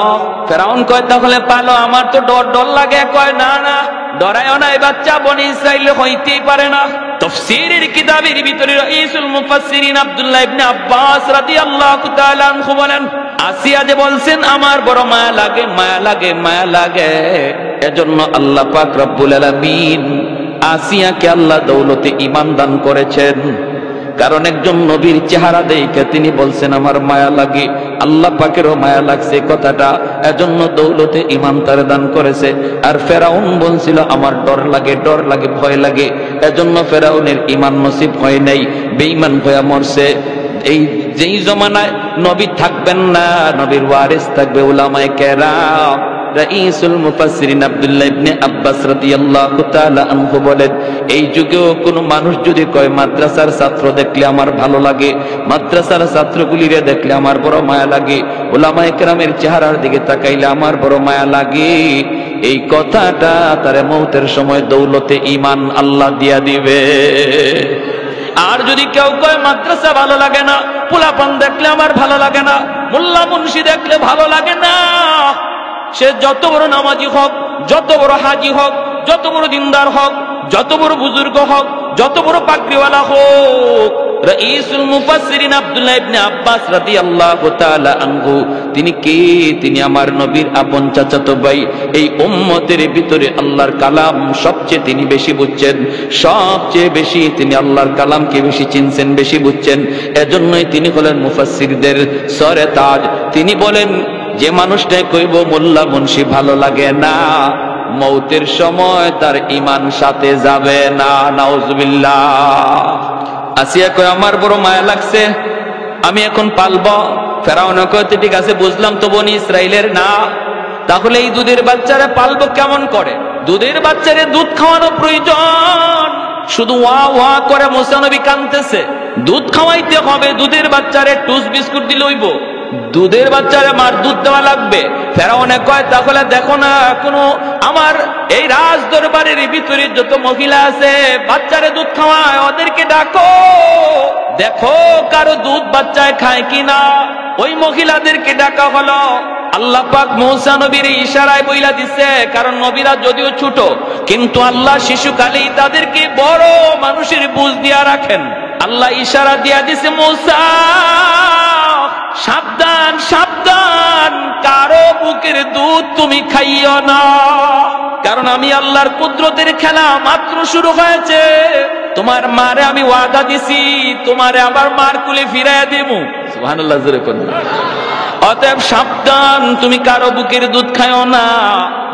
ফেরাউন কয় তাহলে পালো, আমার তো ডর লাগে। কয় না না, ডরায়ও না, এই বাচ্চা বনি ইসরাইল হইতেই পারে না। তাফসীরের কিতাবের ভিতরে রাইসুল মুফাসসিরিন আব্দুল্লাহ ইবনে আব্বাস রাদিয়াল্লাহু তাআলা আনহু বলেন, আসিয়া যে বলছেন আমার বড় মায়া লাগে, মায়া লাগে, মায়া লাগে, এজন্য আল্লাহ পাক রব্বুল আলামিন আসিয়াকে আল্লাহ দৌলতে ঈমান দান করেছেন। কারণ একজন নবীর চেহারা দেখে তিনি বলছেন আমার মায়া লাগে, আল্লাহ পাকেরও মায়া লাগছে কথাটা, এজন্য দৌলতে ঈমান তার দান করেছে। আর ফেরাউন বলছিল আমার ডর লাগে, ডর লাগে, ভয় লাগে, এজন্য ফেরাউনের ঈমান নসিব হয় নাই, বেঈমান হয়ে মরছে। এই যেই জমানায় নবী থাকবেন না, নবীর ওয়ারিস থাকবে উলামায়ে কেরাম। রাইসুল মুফাসসিরিন আব্দুল্লাহ ইবনে আব্বাস রাদিয়াল্লাহু তাআলা আনহু বলেন, এই যুগেও কোনো মানুষ যদি কয় মাদ্রাসার ছাত্র দেখলে আমার ভালো লাগে, মাদ্রাসার ছাত্রগুলিরে দেখলে আমার বড় মায়া লাগে, উলামায়ে কেরামের চেহারার দিকে তাকাইলে আমার বড় মায়া লাগে, এই কথাটা তার মওতের সময় দৌলতে ঈমান আল্লাহ দিয়া দিবে। আর যদি কেউ কয় মাদ্রাসা ভালো লাগে না, পোলাপান দেখলে আমার ভালো লাগে না, মোল্লা মুন্সি দেখলে ভালো লাগে না, সে যত বড় নামাজি হোক, যত বড় হাজি হোক, যত বড় দিনদার হোক, যত বড় বুজুর্গ হোক, যত বড় পাগড়িওয়ালা হোক, রাইসুল মুফাসসিরিন আব্দুল্লাহ ইবনে আব্বাস রাদিয়াল্লাহু তাআলা আনহু তিনি কে? তিনি আমার নবীর আপন চাচাতো ভাই। এই উম্মতের ভিতরে আল্লাহর কালাম সবচেয়ে তিনি বেশি বুঝছেন, সবচেয়ে বেশি তিনি আল্লাহর কালামকে বেশি চিনছেন, বেশি বুঝছেন। এজন্যই তিনি হলেন মুফাসসিরদের সরে তাজ। তিনি বলেন যে মানুষটাই কইব মোল্লা মুন্সি ভালো লাগে না, মৌতের সময় তার ঈমান সাথে যাবে না। নাউজুবিল্লাহ। আসিয়া কয় আমার বড় মায়া লাগছে, আমি এখন পালবো। ফেরাউন কয় ঠিক আছে বুঝলাম, তো বনি ইসরাইলের না, তাহলে এই দুধের বাচ্চারা পালবো কেমন করে? দুধের বাচ্চারে দুধ খাওয়ানো প্রয়োজন। শুধু ওয়া ওয়া করে মুসা নবী কাঁদতেছে, দুধ খাওয়াইতে হবে। দুধের বাচ্চারে টুস বিস্কুট দিলে হইব? দুধের বাচ্চারে মার দুধ দেওয়া লাগবে। ফেরাউনে কয় তাহলে দেখো না, কোনো আমার এই রাজ দরবারের ভিতরে যত মহিলা আছে বাচ্চারে দুধ খাওয়ায়, ওদেরকে ডাকো, দেখো কারো দুধ বাচ্চায় খায় কিনা। ওই মহিলাদেরকে ডাকা হলো। আল্লাহ পাক মূসা নবীর ইশারায় বইলা দিছে, কারণ নবীরা যদিও ছোট, কিন্তু আল্লাহ শিশুকালেই তাদেরকে বড় মানুষের বুঝ দিয়া রাখেন। আল্লাহ ইশারা দিয়া দিছে, মূসা সাবধান সাবধান, কারো বুকের দুধ তুমি খাইও না, কারণ আমি আল্লাহর কুদরতের খেলা মাত্র শুরু হয়েছে। তোমার মারে আমি ওয়াদা দিছি, তোমারে আবার মার কুলে ফিরাইয়া দেব। সুবহানাল্লাহ, জোরে করুন। অতএব সাবধান, তুমি কারো বুকের দুধ খাইও না।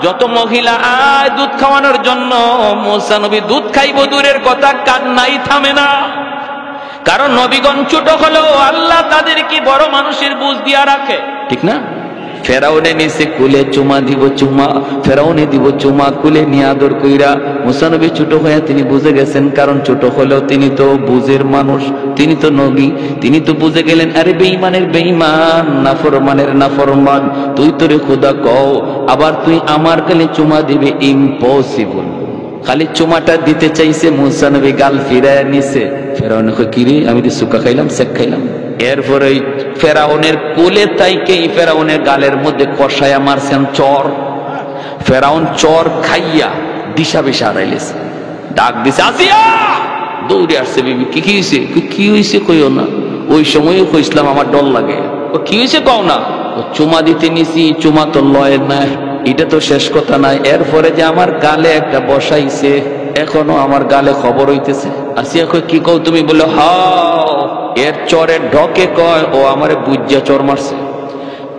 যত মহিলা আয় দুধ খাওয়ানোর জন্য, মূসা নবী দুধ খাইব দূরের কথা, কান্নাই থামে না। কারণ নবীগণ ছোট হলেও আল্লাহ তাদেরকে বড় মানুষের বুঝ দিয়া রাখে, ঠিক না? ফেরাউনে নিচে কুলে চুমা দিব, চুমা ফেরাউনে দিব চুমা, কুলে নিয়ে আদর কইরা। মূসা নবী ছোট হয়ে তিনি বুঝে গেছেন, কারণ ছোট হলেও তিনি তো বুঝের মানুষ, তিনি তো নবী, তিনি তো বুঝে গেলেন আরে বেঈমানের বেঈমান, নাফরমানের নাফরমান, তুই তোরে খোদা কও, আবার তুই আমার কালে চুমা দিবে, ইম্পসিবল। খালি চুমাটা দিতে চাইছে, মূসা নবী গাল ফিরায় নিছে। ফেরাউন কই কি রে, আমি তো সুকা খাইলাম, সেক খাইলাম। এরপরে ফেরাউনের কোলে তাইকেই ফেরাউনের গালের মধ্যে কষায়া মারছেন চর। ফেরাউন চর খাইয়া দিশা বিশা হারাইলেছে, ডাক দিছে আসিয়া, দৌড়ে আসছে। বিবি কি হয়েছে? কি হয়েছে কইও না। ওই সময় কইছিলাম আমার ডর লাগে। ও কি হয়েছে কও না। ও চুমা দিতে নিছি, চুমা তো লয় না, এটা তো শেষ কথা নাই। এরপরে যে আমার গালে একটা বসাইছে, এখনো আমার গালে খবর হইতেছে। আসিয়া কই কি কও তুমি? বলে হাও, এর চরের ঢকে কয় ও আমারে বুঝা চর মারছে।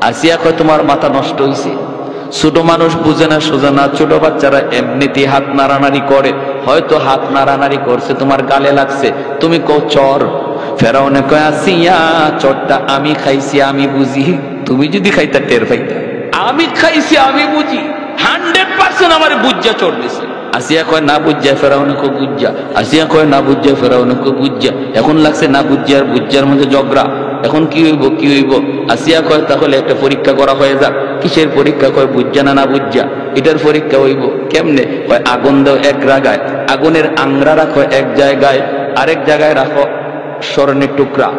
আসিয়া কয় তোমার মাথা নষ্ট হইছে, ছোট মানুষ বুঝে না সোজা না, ছোট বাচ্চারা এমনিতে হাত নাড়ানাড়ি করে, হয়তো হাত নাড়ানাড়ি করছে, তোমার গালে লাগছে, তুমি কও চর। ফেরাউনে কয় আসিয়া চরটা আমি খাইছি আমি বুঝি, তুমি যদি খাইতা টের পাইতা। আমি খাইছি আমি বুঝি, 100% আমার বুঝা চর দিছে। আসিয়া কয় না বুঝা, ফেরাউনে কয় বুঝা। আসিয়া কয় না বুঝা, ফেরাউনে কয় বুঝা। এখন লাগছে না বুঝা আর বুঝার মধ্যে ঝগড়া। এখন কি হইব কি হইব? আসিয়া কয় তাহলে একটা পরীক্ষা করা হয়ে যাক। কিসের পরীক্ষা? কয় বুঝা না না বুঝা, এটার পরীক্ষা হইব। কেমনে? কয় আগুন দাও এক জায়গায়, আগুনের আংরা রাখো এক জায়গায়, আরেক জায়গায় রাখো স্বর্ণের টুকরা।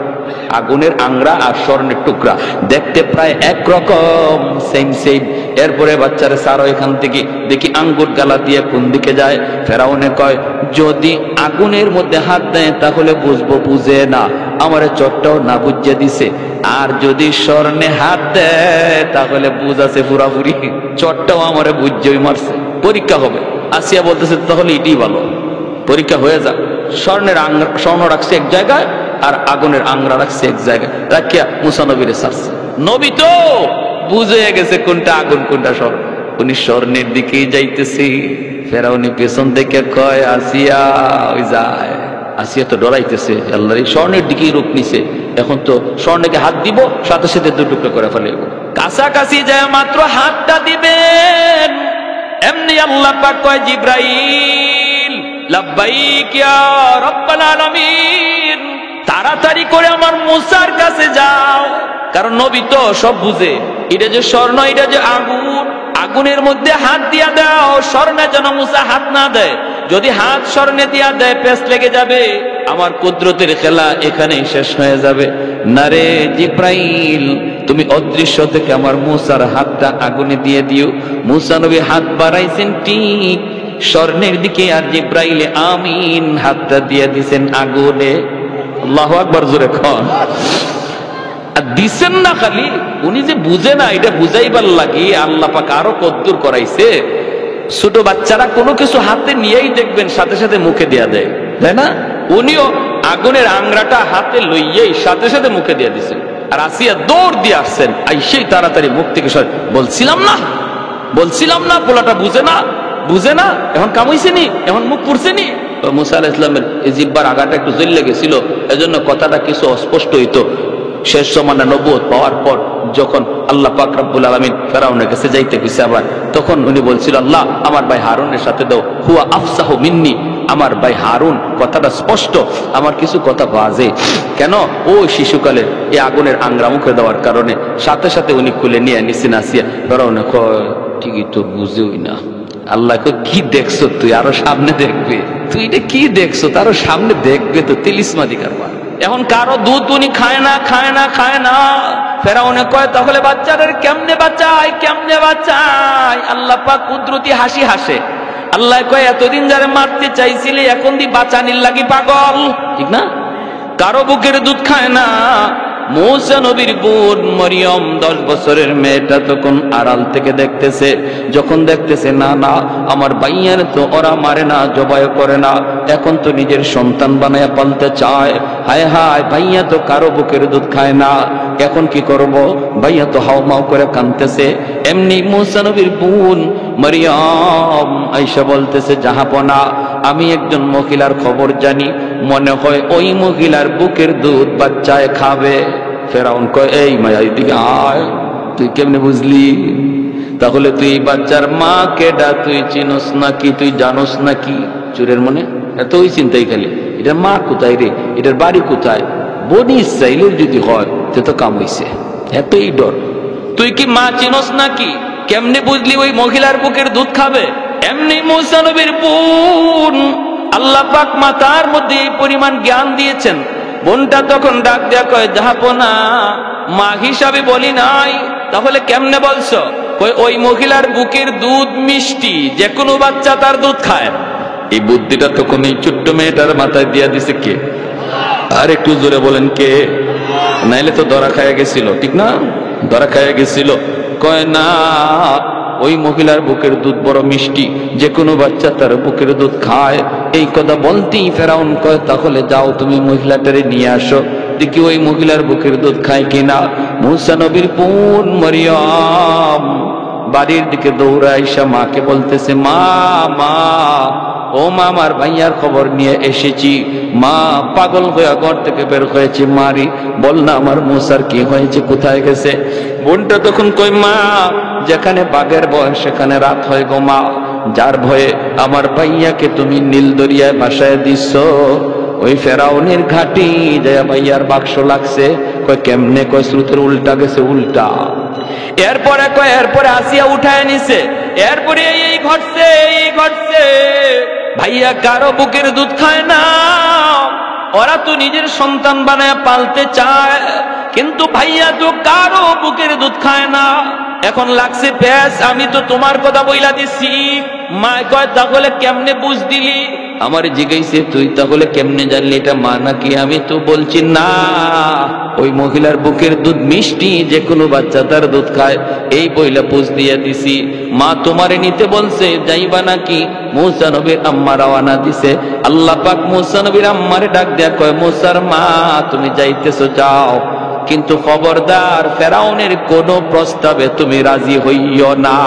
আগুনের আংরা আর স্বর্ণের টুকরা দেখতে প্রায় একরকম, সেম সেম। এরপরে বাচ্চারা সারো এখান থেকে, দেখি আঙ্গুর গালা দিয়ে কোন দিকে যায়। ফেরাউনে কয় যদি আগুনের মধ্যে হাত দেয় তাহলে বুঝবো, বুঝে না, আমারে চটটাও না বুঝিয়ে দিছে। আর যদি স্বর্ণে হাত দেয় তাহলে বুঝ আছে পুরাপুরি, চটটাও আমারে বুঝিয়ে মারছে। পরীক্ষা হবে। আসিয়া বলতেছে তাহলে এটাই ভালো, পরীক্ষা হয়ে যাক। স্বর্ণ রাখছে এক জায়গায় আর আগুনের আংরা রাখছে এক জায়গায়, রাখিয়া মুসা নবীরে ছাড়ছে। নবী তো বুঝে গেছে কোনটা আগুন কোনটা স্বর্ণ। উনি স্বর্ণের দিকেই যাইতেছে। ফেরাউনি পেছন থেকে কয় আসিয়া, ওই যায়। আসিয়া তো ডরাইতেছে, আল্লাহর স্বর্ণের দিকেই রূপ নিছে। এখন তো স্বর্ণকে হাত দিব, সাথে সাথে দু টুকরো করে ফেলে। কাছাকাছি যায় মাত্র হাতটা দিবেন, এমনি আল্লাহ পাক কয় জিব্রাইল লাব্বাইক ইয়া রাব্বাল আলামিন, তাড়াতাড়ি করে আমার মুসার কাছে যাও। কারণ নবী তো সব বুঝে, এটা যে স্বর্ণ, এটা যে আগুন, আগুনের মধ্যে হাত দিয়া দাও, স্বর্ণে যেন মুসা হাত না দেয়। যদি হাত স্বর্ণে দিয়া দেয় পেঁচ লেগে যাবে, আমার কুদরতের খেলা এখানেই শেষ হয়ে যাবে। না রে জিব্রাইল, তুমি অদৃশ্য থেকে আমার মুসার হাতটা আগুনে দিয়ে দিও। মুসা নবী হাত বাড়াইছেন ঠিক স্বর্ণের দিকে, আর জিব্রাইলে আমিন হাতটা দিয়ে দিছেন আগুনে। আল্লাহু আকবার, জোরে খান। আর দিছেন না খালি, উনি যে বুঝে না এটা বুঝাইবার লাগি আল্লাহ পাক আরো কদ্দুর করাইছে। ছোট বাচ্চারা কোনো কিছু হাতে নিয়েই দেখবেন সাথে সাথে মুখে দেয়া দেয়, তাই না? উনিও আগুনের আংরাটা হাতে লইয়েই সাথে সাথে মুখে দিয়ে দিছেন। আর আসিয়া দৌড় দিয়ে আসছেন, আইসেই তাড়াতাড়ি মুখ থেকে বলছিলাম না পোলাটা বুঝে না, বুঝে না, এখন কামাইছে নি, এখন মুখ পুড়ছে নি। মুসা আলাইহিস সালামের এই জিহ্বার আগাটা একটু জ্বলে গেছিল, এজন্য কথাটা কিছু অস্পষ্ট হইতো। শেষ জমানা নবুয়ত পাওয়ার পর যখন আল্লাহ পাক রব্বুল আলামিন ফেরাউনের কাছে যাইতে গেছে আবার, তখন উনি বলছিল আল্লাহ আমার ভাই হারুনের সাথে দাও, হুয়া আফসাহু মিন্নি, আমার ভাই হারুন কথাটা স্পষ্ট, আমার কিছু কথা বাজে। কেন? ওই শিশুকালে এই আগুনের আংরা মুখে দেওয়ার কারণে সাথে সাথে উনি খুলে নিয়ে নিছেন। আসিয়া ফেরাউন কয় ঠিকই তো বুঝেই না। আল্লাহ কয় কি দেখছো তুই, আরো সামনে দেখবে। তুই এটা কি দেখছো, তারও সামনে দেখবে তো, তিলিসমাদি কারবার। এখন কারো দুধ উনি খায় না। ফেরাউনে কয় তাহলে বাচ্চাদের কেমনে বাঁচাই? আল্লাহ পাক কুদরতি হাসি হাসে। আল্লাহ কয় এতদিন যারা মারতে চাইছিলে এখন দি বাঁচানির লাগি পাগল, ঠিক না? কারো বুকের দুধ খায় না। মুসা নবীর বোন মরিয়ম 10 বছরের মেয়েটা তখন আড়াল থেকে দেখতেছে। যখন দেখতেছে না আমার ভাইয়ার তো ওরা মারে না, জবাই করে না, এখন তো নিজের সন্তান বানায়া পালতে চায়। হায় হায়, ভাইয়া তো কারো বুকের দুধ খায় না, এখন কি করব? ভাইয়া তো হাওমাও করে কাঁদতেছে। এমনি মুসা নবীর বোন মরিয়ম আয়েশা বলতেছে জাহাপনা, আমি একজন মহিলার খবর জানি, মনে হয় ওই মহিলার বুকের দুধ বাচ্চায় খাবে। ফেরাউন কয় এই মায়া এদিকে আয়, তুই কেমনে বুঝলি? তাহলে তুই বাচ্চার মা কেডা তুই চিনস নাকি, তুই জানোস নাকি? চোরের মনে এত ওই চিন্তাই খালি, এটার মা কোথায় রে, এটার বাড়ি কোথায়? বনি ইসরাইলের যদি হয় তো কাম হইছে, এতই ডর। তুই কি মা চিনস নাকি? কেমনে বুঝলি ওই মহিলার বুকের দুধ খাবে? এমনি মুসা নবীর বোন আল্লাহ পাক মাতার মধ্যে এই পরিমাণ জ্ঞান দিয়েছেন। বোনটা তখন ডাক দেয়া কয় জাহাপনা, মা হিসাবে বলি নাই, তাহলে কেমনে বলছো? ওই মহিলার বুকের দুধ মিষ্টি, যে কোনো বাচ্চা তার দুধ খায়। এই বুদ্ধিটা তখন এই ছোট্ট মেয়েটার মাথায় দিয়া দিছে কে? আর একটু জোরে বলেন কে? নাইলে তো ধরা খাইয়া গেছিল, ঠিক না? ধরা খাইয়া গেছিল। কয় না, ওই মহিলার বুকের দুধ বড় মিষ্টি, যে কোনো বাচ্চা তার বুকের দুধ খায়। এই কথা বলতেই ফেরাউন কয় তাহলে যাও তুমি মহিলাটারে নিয়ে আসো, দেখি ওই মহিলার বুকের দুধ খায় কিনা। মুসা নবীর বোন মরিয়ম বাড়ির দিকে দৌড়ে আইসা মাকে বলতেছে, মা ও মা আমার ভাইয়ার খবর নিয়ে এসেছি। মা পাগল হয়ে ঘর থেকে বের হয়েছে, মারি বল না আমার মুসার কি হয়েছে, কোথায় গেছে? বোনটা তখন কই মা যেখানে বাঘের ভয় সেখানে রাত হয় গো মা, যার ভয়ে আমার ভাইয়াকে তুমি নীল দরিয়ায় ভাসায় দিচ্ছ, ওই ফেরাউনের ঘাটি যায় ভাইয়ার বাক্স লাগছে। কয় কেমনে? কয় স্রোতের উল্টা গেছে, উল্টা। এরপরে আসিয়া উঠায় নিছে, এরপরে এই ঘটছে, এই ঘটছে। ভাইয়া কারো বুকের দুধ খায় না, ওরা তো নিজের সন্তান বানায় পালতে চায়, কিন্তু ভাইয়া তো কারো বুকের দুধ খায় না। এখন লাগছে ব্যাস, আমি তো তোমার কথা বইলা দিছি। মা কয় তাহলে কেমনে বুঝ দিলি? আমার জিজ্ঞাসে তুই তাহলে কেমনে জানলি এটা মা নাকি? আমি তো বলছি না, ওই মহিলার বুকের দুধ মিষ্টি, যে কোনো বাচ্চা তার দুধ খায়, এই বইলা বুঝ দিয়ে দিছি। মা তোমারে নিতে বলছে, যাইবা নাকি? মুসা নবীর আম্মা রওনা দিছে। আল্লাহ পাক মুসা নবীর আম্মারে ডাক দেয়া কয়, মুসার মা তুমি যাইতেছো যাও, কিন্তু খবরদার ফেরাউনের কোন প্রস্তাবে তুমি রাজি হইও না।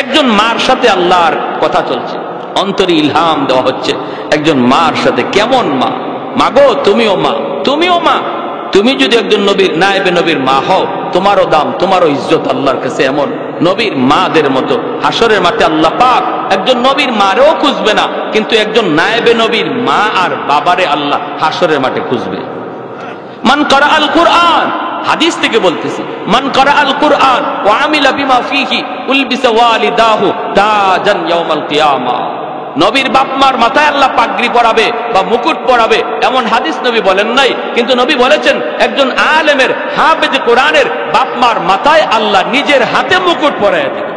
একজন মার সাথে আল্লাহর কথা চলছে, অন্তরে ইলহাম দেওয়া হচ্ছে একজন মার সাথে। কেমন মা? মাগো তুমিও মা, তুমিও মা। তুমি যদি একজন নবীর নায়েবে নবীর মা হও, তোমারও দাম, তোমারও ইজ্জত আল্লাহর কাছে এমন নবীর মাদের মতো। হাসরের মাঠে আল্লাহ পাক একজন নবীর মারেও খুঁজবে না, কিন্তু একজন নায়েবে নবীর মা আর বাবারে আল্লাহ হাসরের মাঠে খুঁজবে। মান করা আল কুরআন, হাদিস থেকে বলতেছি, মান করা আল কুরআন ওয়া আমিলা বিমা ফিহি উলবিসা ওয়ালিদাহু তাজান ইয়াউমাল কিয়ামা। নবীর বাপ মার মাথায় আল্লাহ পাগড়ি পরাবে বা মুকুট পরাবে, এমন হাদিস নবী বলেন নাই, কিন্তু নবী বলেছেন একজন আলেমের হাফেজ কোরআনের বাপ মার মাথায় আল্লাহ নিজের হাতে মুকুট পরায় দেবে।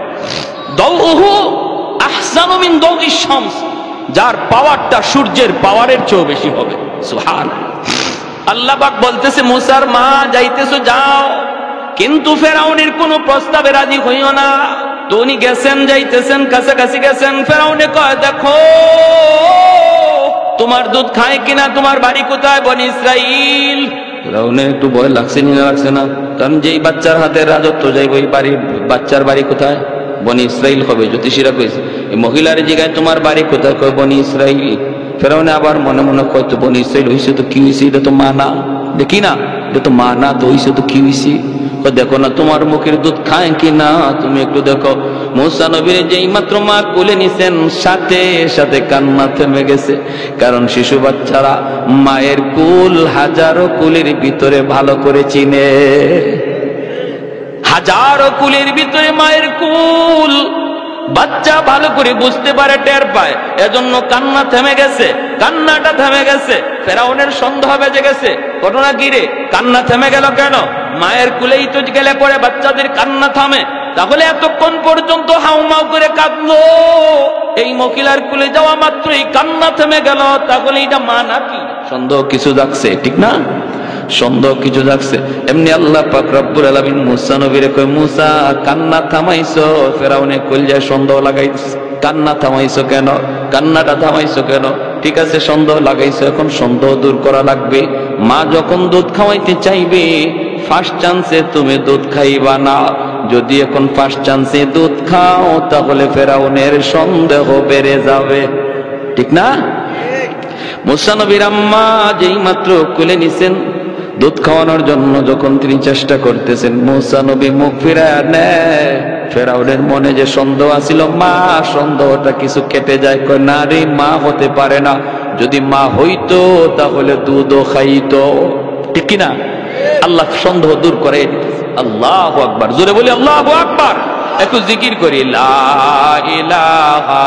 দাউহু আহসানু মিন দাউইশ শামস, যার পাওয়ারটা সূর্যের পাওয়ারের চেয়ে বেশি হবে। সুবহানাল্লাহ। আল্লাহ পাক বলতেছে মুসার মা যাইতেছো যাও, কিন্তু ফেরাউনের কোন প্রস্তাবে রাজি হইও না। তো উনি গেছেন, যাইতেছেন, কাছাকাছি গেছেন। ফেরাউনে কয় দেখো তোমার দুধ খায় কিনা, তোমার বাড়ি কোথায়? বনি ইসরাইল। ফেরাউনের একটু ভয় লাগছে না, লাগছে না? কারণ যেই বাচ্চার হাতে রাজত্ব যাইব, ওই বাড়ির বাচ্চার বাড়ি কোথায়? বনি ইসরাইল হবে। জ্যোতিষীরা কইছে এই মহিলার জায়গায় তোমার বাড়ি কোথায়? কয় বনি ইসরাইল। ফেরাউনে আবার মনে মনে কয় তো বনি ইসরাইল হইছে তো কি হইছে? এটা তো মা না, দেখি না, এটা তো মা না, তো হইছে তো কি হইছে? দেখো না তোমার মুখের দুধ খায় কিনা, তুমি একটু দেখো। মুসা নবীর যেই মাত্র মা কোলে নিছেন, সাথে সাথে কান্না থেমে গেছে। কারণ শিশু বাচ্চারা মায়ের কুল হাজারো কুলের ভিতরে ভালো করে চিনে, হাজারো কুলের ভিতরে মায়ের কুল বাচ্চা ভালো করে বুঝতে পারে, টের পায়। এজন্য কান্না থেমে গেছে, কান্নাটা থেমে গেছে। ফেরাউনের সন্দেহ বেজে গেছে, ঘটনা কি রে, কান্না থেমে গেল কেন? মায়ের কুলেই তো গেলে পরে বাচ্চাদের কান্না থামে, তাহলে এতক্ষণ পর্যন্ত হাউমাউ করে কাঁদলো, এই মহিলার কুলে যাওয়া মাত্রই কান্না থেমে গেল, তাহলে এটা মা নাকি? সন্দেহ কিছু জাগছে, ঠিক না? সন্দেহ কিছু জাগছে। এমনি আল্লাহ পাক রব্বুল আলামিন মুসা নবীরে কয়, মুসা কান্না থামাইছো? ফেরাউনে কলজায় সন্দেহ লাগাইছে, কান্না থামাইছো কেন? কান্নাটা থামাইছো কেন? ঠিক আছে সন্দেহ লাগাইছো, এখন সন্দেহ দূর করা লাগবে। মা যখন দুধ খাওয়াইতে চাইবে, ফার্স্ট চান্সে তুমি দুধ খাইবা না। যদি এখন ফার্স্ট চান্সে দুধ খাও, তাহলে ফেরাউনের সন্দেহ বেড়ে যাবে, ঠিক না? মুসা নবীর আম্মা যেই মাত্র কোলে নিছেন, দুধ খাওয়ানোর জন্য যখন তিনি চেষ্টা করতেছেন, মুসা নবী মুখ ফিরায় নেয়। ফেরাউনের মনে যে সন্দেহ আছিল মা, সন্দেহটা কিছু কেটে যায়। কয় না রে, মা হতে পারে না, যদি মা হইতো তাহলে দুধও খাইতো, ঠিক কিনা? আল্লাহ সন্দেহ দূর করে দিতেছে। আল্লাহু আকবার, জোরে বলি আল্লাহু আকবার। একটু জিকির করি লা ইলাহা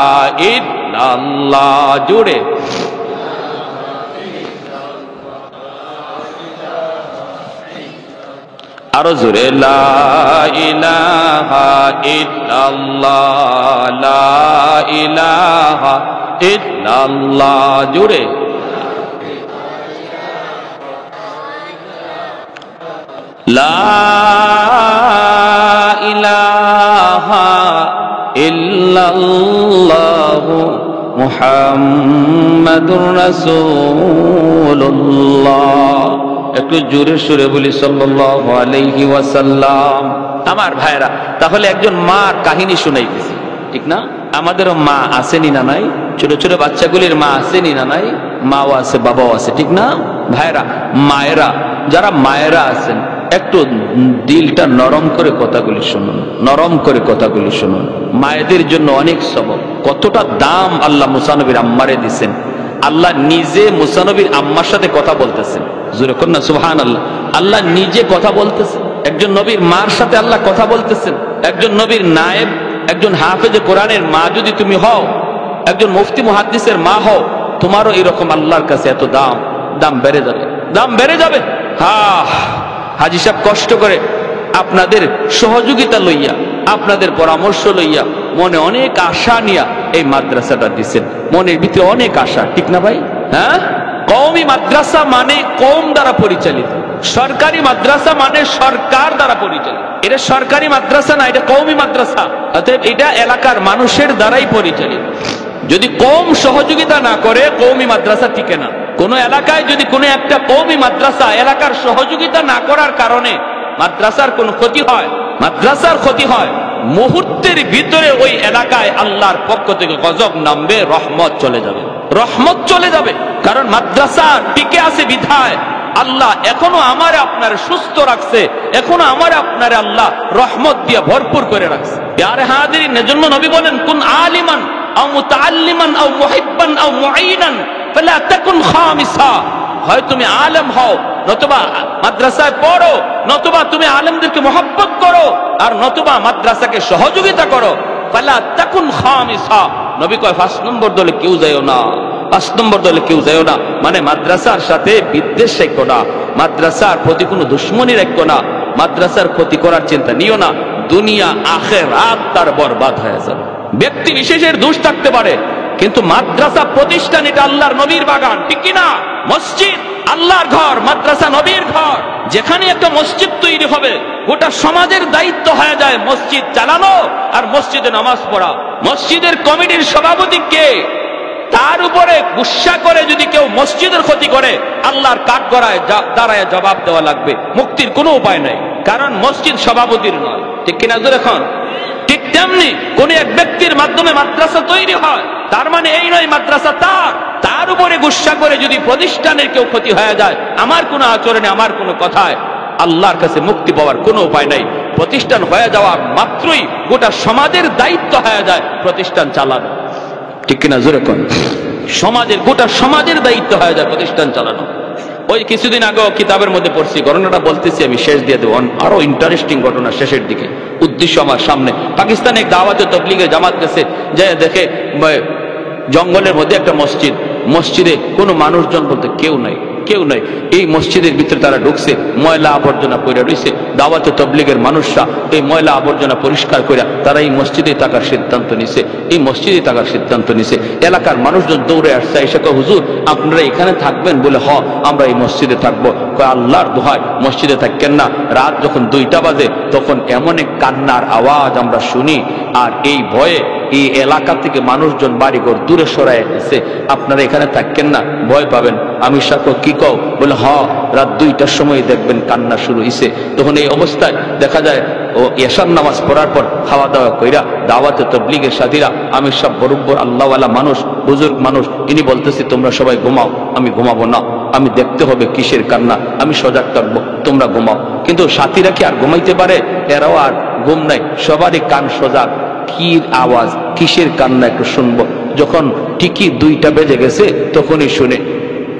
ইল্লাল্লাহ, জোরে। আরো জোরে লা ইলাহা ইল্লাল্লাহ, লা ইলাহা ইল্লাল্লাহ, জোরে। লা ইলাহা ইল্লাল্লাহ মুহাম্মাদুর রাসূলুল্লাহ। একটু জোরে সুরে বলি সাল্লাল্লাহু আলাইহি ওয়াসাল্লাম। আমার ভাইরা, তাহলে একজন মার কাহিনী শুনাইতেছি, ঠিক না? আমাদেরও মা আসেনি না নাই, ছোট ছোট বাচ্চাগুলির মা আসেনি না নাই, মাও আছে বাবাও আছে, ঠিক না ভাইরা? মায়েরা, যারা মায়েরা আছেন একটু দিলটা নরম করে কথাগুলি শুনুন, নরম করে কথাগুলি শুনুন। মায়েদের জন্য অনেক সবব, কতটা দাম আল্লাহ মুসা নবীর আম্মারে দিছেন। আল্লাহ নিজে মুসা নবীর আম্মার সাথে কথা বলতেছেন, জোরে কর না সুবহানাল্লাহ। আল্লাহ নিজে কথা বলতেছেন, একজন নবীর মার সাথে আল্লাহ কথা বলতেছেন। একজন নবীর নায়েব, একজন হাফেজে কোরআনের মা যদি তুমি হও, একজন মুফতি মুহাদ্দিসের মা হও, তোমারও এরকম আল্লাহর কাছে এত দাম, দাম বেড়ে যাবে, দাম বেড়ে যাবে। হাজি সাহেব কষ্ট করে আপনাদের সহযোগিতা লইয়া, আপনাদের পরামর্শ লইয়া, মনে অনেক আশা নিয়া এই মাদ্রাসাটা দিচ্ছেন, মনের ভিতরে অনেক আশা, ঠিক না ভাই? হ্যাঁ, কওমি মাদ্রাসা মানে কওম দ্বারা পরিচালিত, সরকারি মাদ্রাসা মানে সরকার দ্বারা পরিচালিত। এটা সরকারি মাদ্রাসা না, এটা কওমি মাদ্রাসা, অতএব এটা এলাকার মানুষের দ্বারাই পরিচালিত। যদি কওম সহযোগিতা না করে কওমি মাদ্রাসা টিকে না। কোন এলাকায় যদি কোনো একটা কওমি মাদ্রাসা এলাকার সহযোগিতা না করার কারণে মাদ্রাসার কোনো ক্ষতি হয়, মাদ্রাসার ক্ষতি হয়, মুহূর্তের ভিতরে ওই এলাকায় আল্লাহর পক্ষ থেকে গজব নামবে, রহমত চলে যাবে, রহমত চলে যাবে। কারণ মাদ্রাসা টিকে আছে বিধায় আল্লাহ এখনো আমার আপনার সুস্থ রাখছে, এখনো আমার আপনার আল্লাহ রহমত দিয়ে ভরপুর করে রাখছে। প্যারে হাজিরিন, এজন্য নবী বলেন, কুন আলিমান আও মুতাআল্লিমান আও মুহিব্বান আও মুঈনান ফালা তাকুন খামিসা। হয় তুমি আলেম হও, নতুবা মাদ্রাসায় পড়ো, নতুবা তুমি আলেমদেরকে মহব্বত করো, আর নতুবা মাদ্রাসাকে সহযোগিতা করো। ফালা তাকুন খামিসা, নবী কয় 5 নম্বর দলে কেউ যায়ও না, 5 নম্বর দলে কেউ যায়ও না। মানে মাদ্রাসার সাথে বিদ্বেষ রেখো না, মাদ্রাসার প্রতি কোনো দুশ্মনী রেখো না, মাদ্রাসার ক্ষতি করার চিন্তা নিও না। দুনিয়া আখিরাত তার বরবাদ হয়ে যাবে। ব্যক্তি বিশেষের দোষ থাকতে পারে, কিন্তু মাদ্রাসা প্রতিষ্ঠান এটা আল্লাহর নবীর বাগান, ঠিক কিনা? মসজিদ আল্লাহর ঘর, মাদ্রাসা নবীর ঘর। যেখানে একটা মসজিদ তৈরি হবে, গোটা সমাজের দায়িত্ব হয়ে যায় মসজিদ চালানো আর মসজিদে নামাজ পড়া। মসজিদের কমিটির সভাপতি কে, তার উপরে গুসা করে যদি কেউ মসজিদের ক্ষতি করে, আল্লাহর কাঠগড়ায় দাঁড়ায় জবাব দেওয়া লাগবে, মুক্তির কোনো উপায় নাই। কারণ মসজিদ সভাপতির নয়, ঠিক কিনা? এখন ঠিক তেমনি কোন এক ব্যক্তির মাধ্যমে মাদ্রাসা তৈরি হয়, তার মানে এই নয় মাদ্রাসা তার উপরে গুসা করে যদি প্রতিষ্ঠানের কেউ ক্ষতি হয়ে যায়, আমার কোনো আচরণে, আমার কোনো কথায় আল্লাহর কাছে মুক্তি পাওয়ার কোনো উপায় নাই। প্রতিষ্ঠান হয়ে যাওয়া মাত্রই গোটা সমাজের দায়িত্ব হয়ে যায় প্রতিষ্ঠান চালানো, ঠিক কিনা? জোরে কোন সমাজের, গোটা সমাজের দায়িত্ব হয়ে যায় প্রতিষ্ঠান চালানো। ওই কিছুদিন আগেও কিতাবের মধ্যে পড়ছি, ঘটনাটা বলতেছি আমি, শেষ দিয়ে দেবো। আরো ইন্টারেস্টিং ঘটনা শেষের দিকে, উদ্দেশ্য আমার সামনে। পাকিস্তানে এক দাওয়াতে তাবলীগের জামাত গেছে, যে দেখে জঙ্গলের মধ্যে একটা মসজিদ, মসজিদে কোনো মানুষজন বলতে কেউ নাই, কেউ নাই। এই মসজিদের ভিতরে তারা ঢুকছে, ময়লা আবর্জনা পড়ে রয়েছে। দাওয়াতে তাবলীগের মানুষরা এই ময়লা আবর্জনা পরিষ্কার করে তারা এই মসজিদে থাকার সিদ্ধান্ত নিছে, এই মসজিদে থাকার সিদ্ধান্ত নিছে। এলাকার মানুষজন দৌড়ে আসছে, এসে কয়, হুজুর আপনারা এখানে থাকবেন? বলে হ, আমরা এই মসজিদে থাকবো। কয় আল্লাহর দোহাই মসজিদে থাকেন না। রাত যখন 2টা বাজে তখন এমন এক কান্নার আওয়াজ আমরা শুনি, আর এই ভয়ে এই এলাকা থেকে মানুষজন বাড়িঘর দূরে সরাই গেছে। আপনারা এখানে থাকেন না, ভয় পাবেন। আমি সাথে কি কও? বলে হ, রাত 2টার সময় দেখবেন কান্না শুরু হয়েছে। তখন এই অবস্থায় দেখা যায় ও এশার নামাজ পড়ার পর খাওয়া দাওয়া কইরা দাওয়াতে তাবলীগের সাথীরা, আমি সব বরুব্বর আল্লাহওয়ালা মানুষ, বুজুর্গ মানুষ, ইনি বলতেছি তোমরা সবাই ঘুমাও। আমি ঘুমাবো না, আমি দেখতে হবে কিসের কান্না, আমি সজাগ থাকবো, তোমরা ঘুমাও। কিন্তু সাথীরা কি আর ঘুমাইতে পারে? এরাও আর ঘুম নাই, সবারই কান সজাগ। কি আওয়াজ, কিসের কান্না একটু শুনবো। যখন ঠিকই 2টা বেজে গেছে তখনই শুনে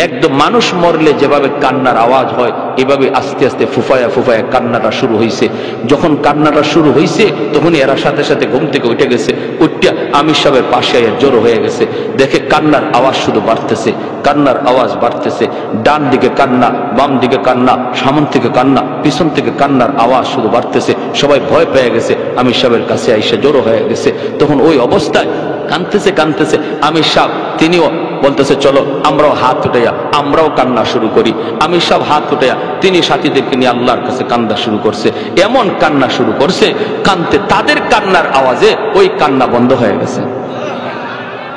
একদম মানুষ মরলে যেভাবে কান্নার আওয়াজ হয়, এভাবে আস্তে আস্তে ফুফায়া ফুফায়া কান্নাটা শুরু হয়েছে। যখন কান্নাটা শুরু হয়েছে তখন এরা সাথে সাথে ঘুম থেকে উঠে গেছে। উঠিয়া আমির সাহেবের পাশে জড়ো হয়ে গেছে। দেখে কান্নার আওয়াজ শুধু বাড়তেছে, কান্নার আওয়াজ বাড়তেছে। ডান দিকে কান্না, বাম দিকে কান্না, সামন থেকে কান্না, পিছন থেকে কান্নার আওয়াজ শুধু বাড়তেছে। সবাই ভয় পেয়ে গেছে, আমির সাহেবের কাছে আইসা জড়ো হয়ে গেছে। তখন ওই অবস্থায় কাঁদতেছে কাঁদতেছে আমির সাহেব, তিনিও বলতেছে চলো আমরাও হাত উঠাইয়া আমরাও কান্না শুরু করি। আমির সাহেব হাত উঠাইয়া তিনি সাথীদেরকে নিয়ে আল্লাহর কাছে কান্না শুরু করছে। এমন কান্না শুরু করছে, কানতে তাদের কান্নার আওয়াজে ওই কান্না বন্ধ হয়ে গেছে।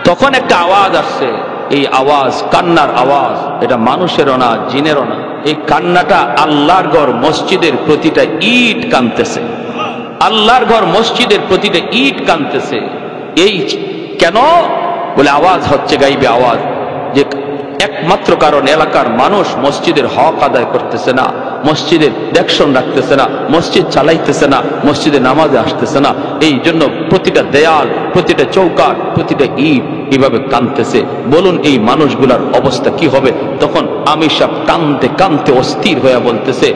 তখন একটা আওয়াজ আসছে, এই আওয়াজ কান্নার আওয়াজ, এটা মানুষেরও না, জিনেরও না। এই কান্নাটা আল্লাহর ঘর মসজিদের প্রতিটা ইট কাঁদতেছে, আল্লাহর ঘর মসজিদের প্রতিটা ইট কাঁদতেছে। এই কেন বলে আওয়াজ হচ্ছে, গাইবে আওয়াজ, যে একমাত্র কারণ এলাকার মানুষ মসজিদের হক আদায় করতেছে না, মসজিদের দেখশন রাখতেছে না, মসজিদ চালাইতেছে না, মসজিদে নামাজে আসতেছে না। এই জন্য প্রতিটা দেয়াল, প্রতিটা চৌকাঠ, প্রতিটা ইট এভাবে কাঁদতেছে। বলুন এই মানুষগুলার অবস্থা কি হবে? তখন আমির সাহেব কাঁদতে কাঁদতে অস্থির হয়ে বলতেছে,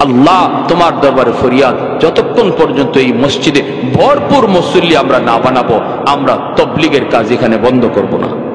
আল্লাহ তোমার দরবারে ফরিয়াদ, যতক্ষণ পর্যন্ত এই মসজিদে ভরপুর মুসল্লি আমরা না বানাবো, আমরা তবলিগের কাজ এখানে বন্ধ করব না।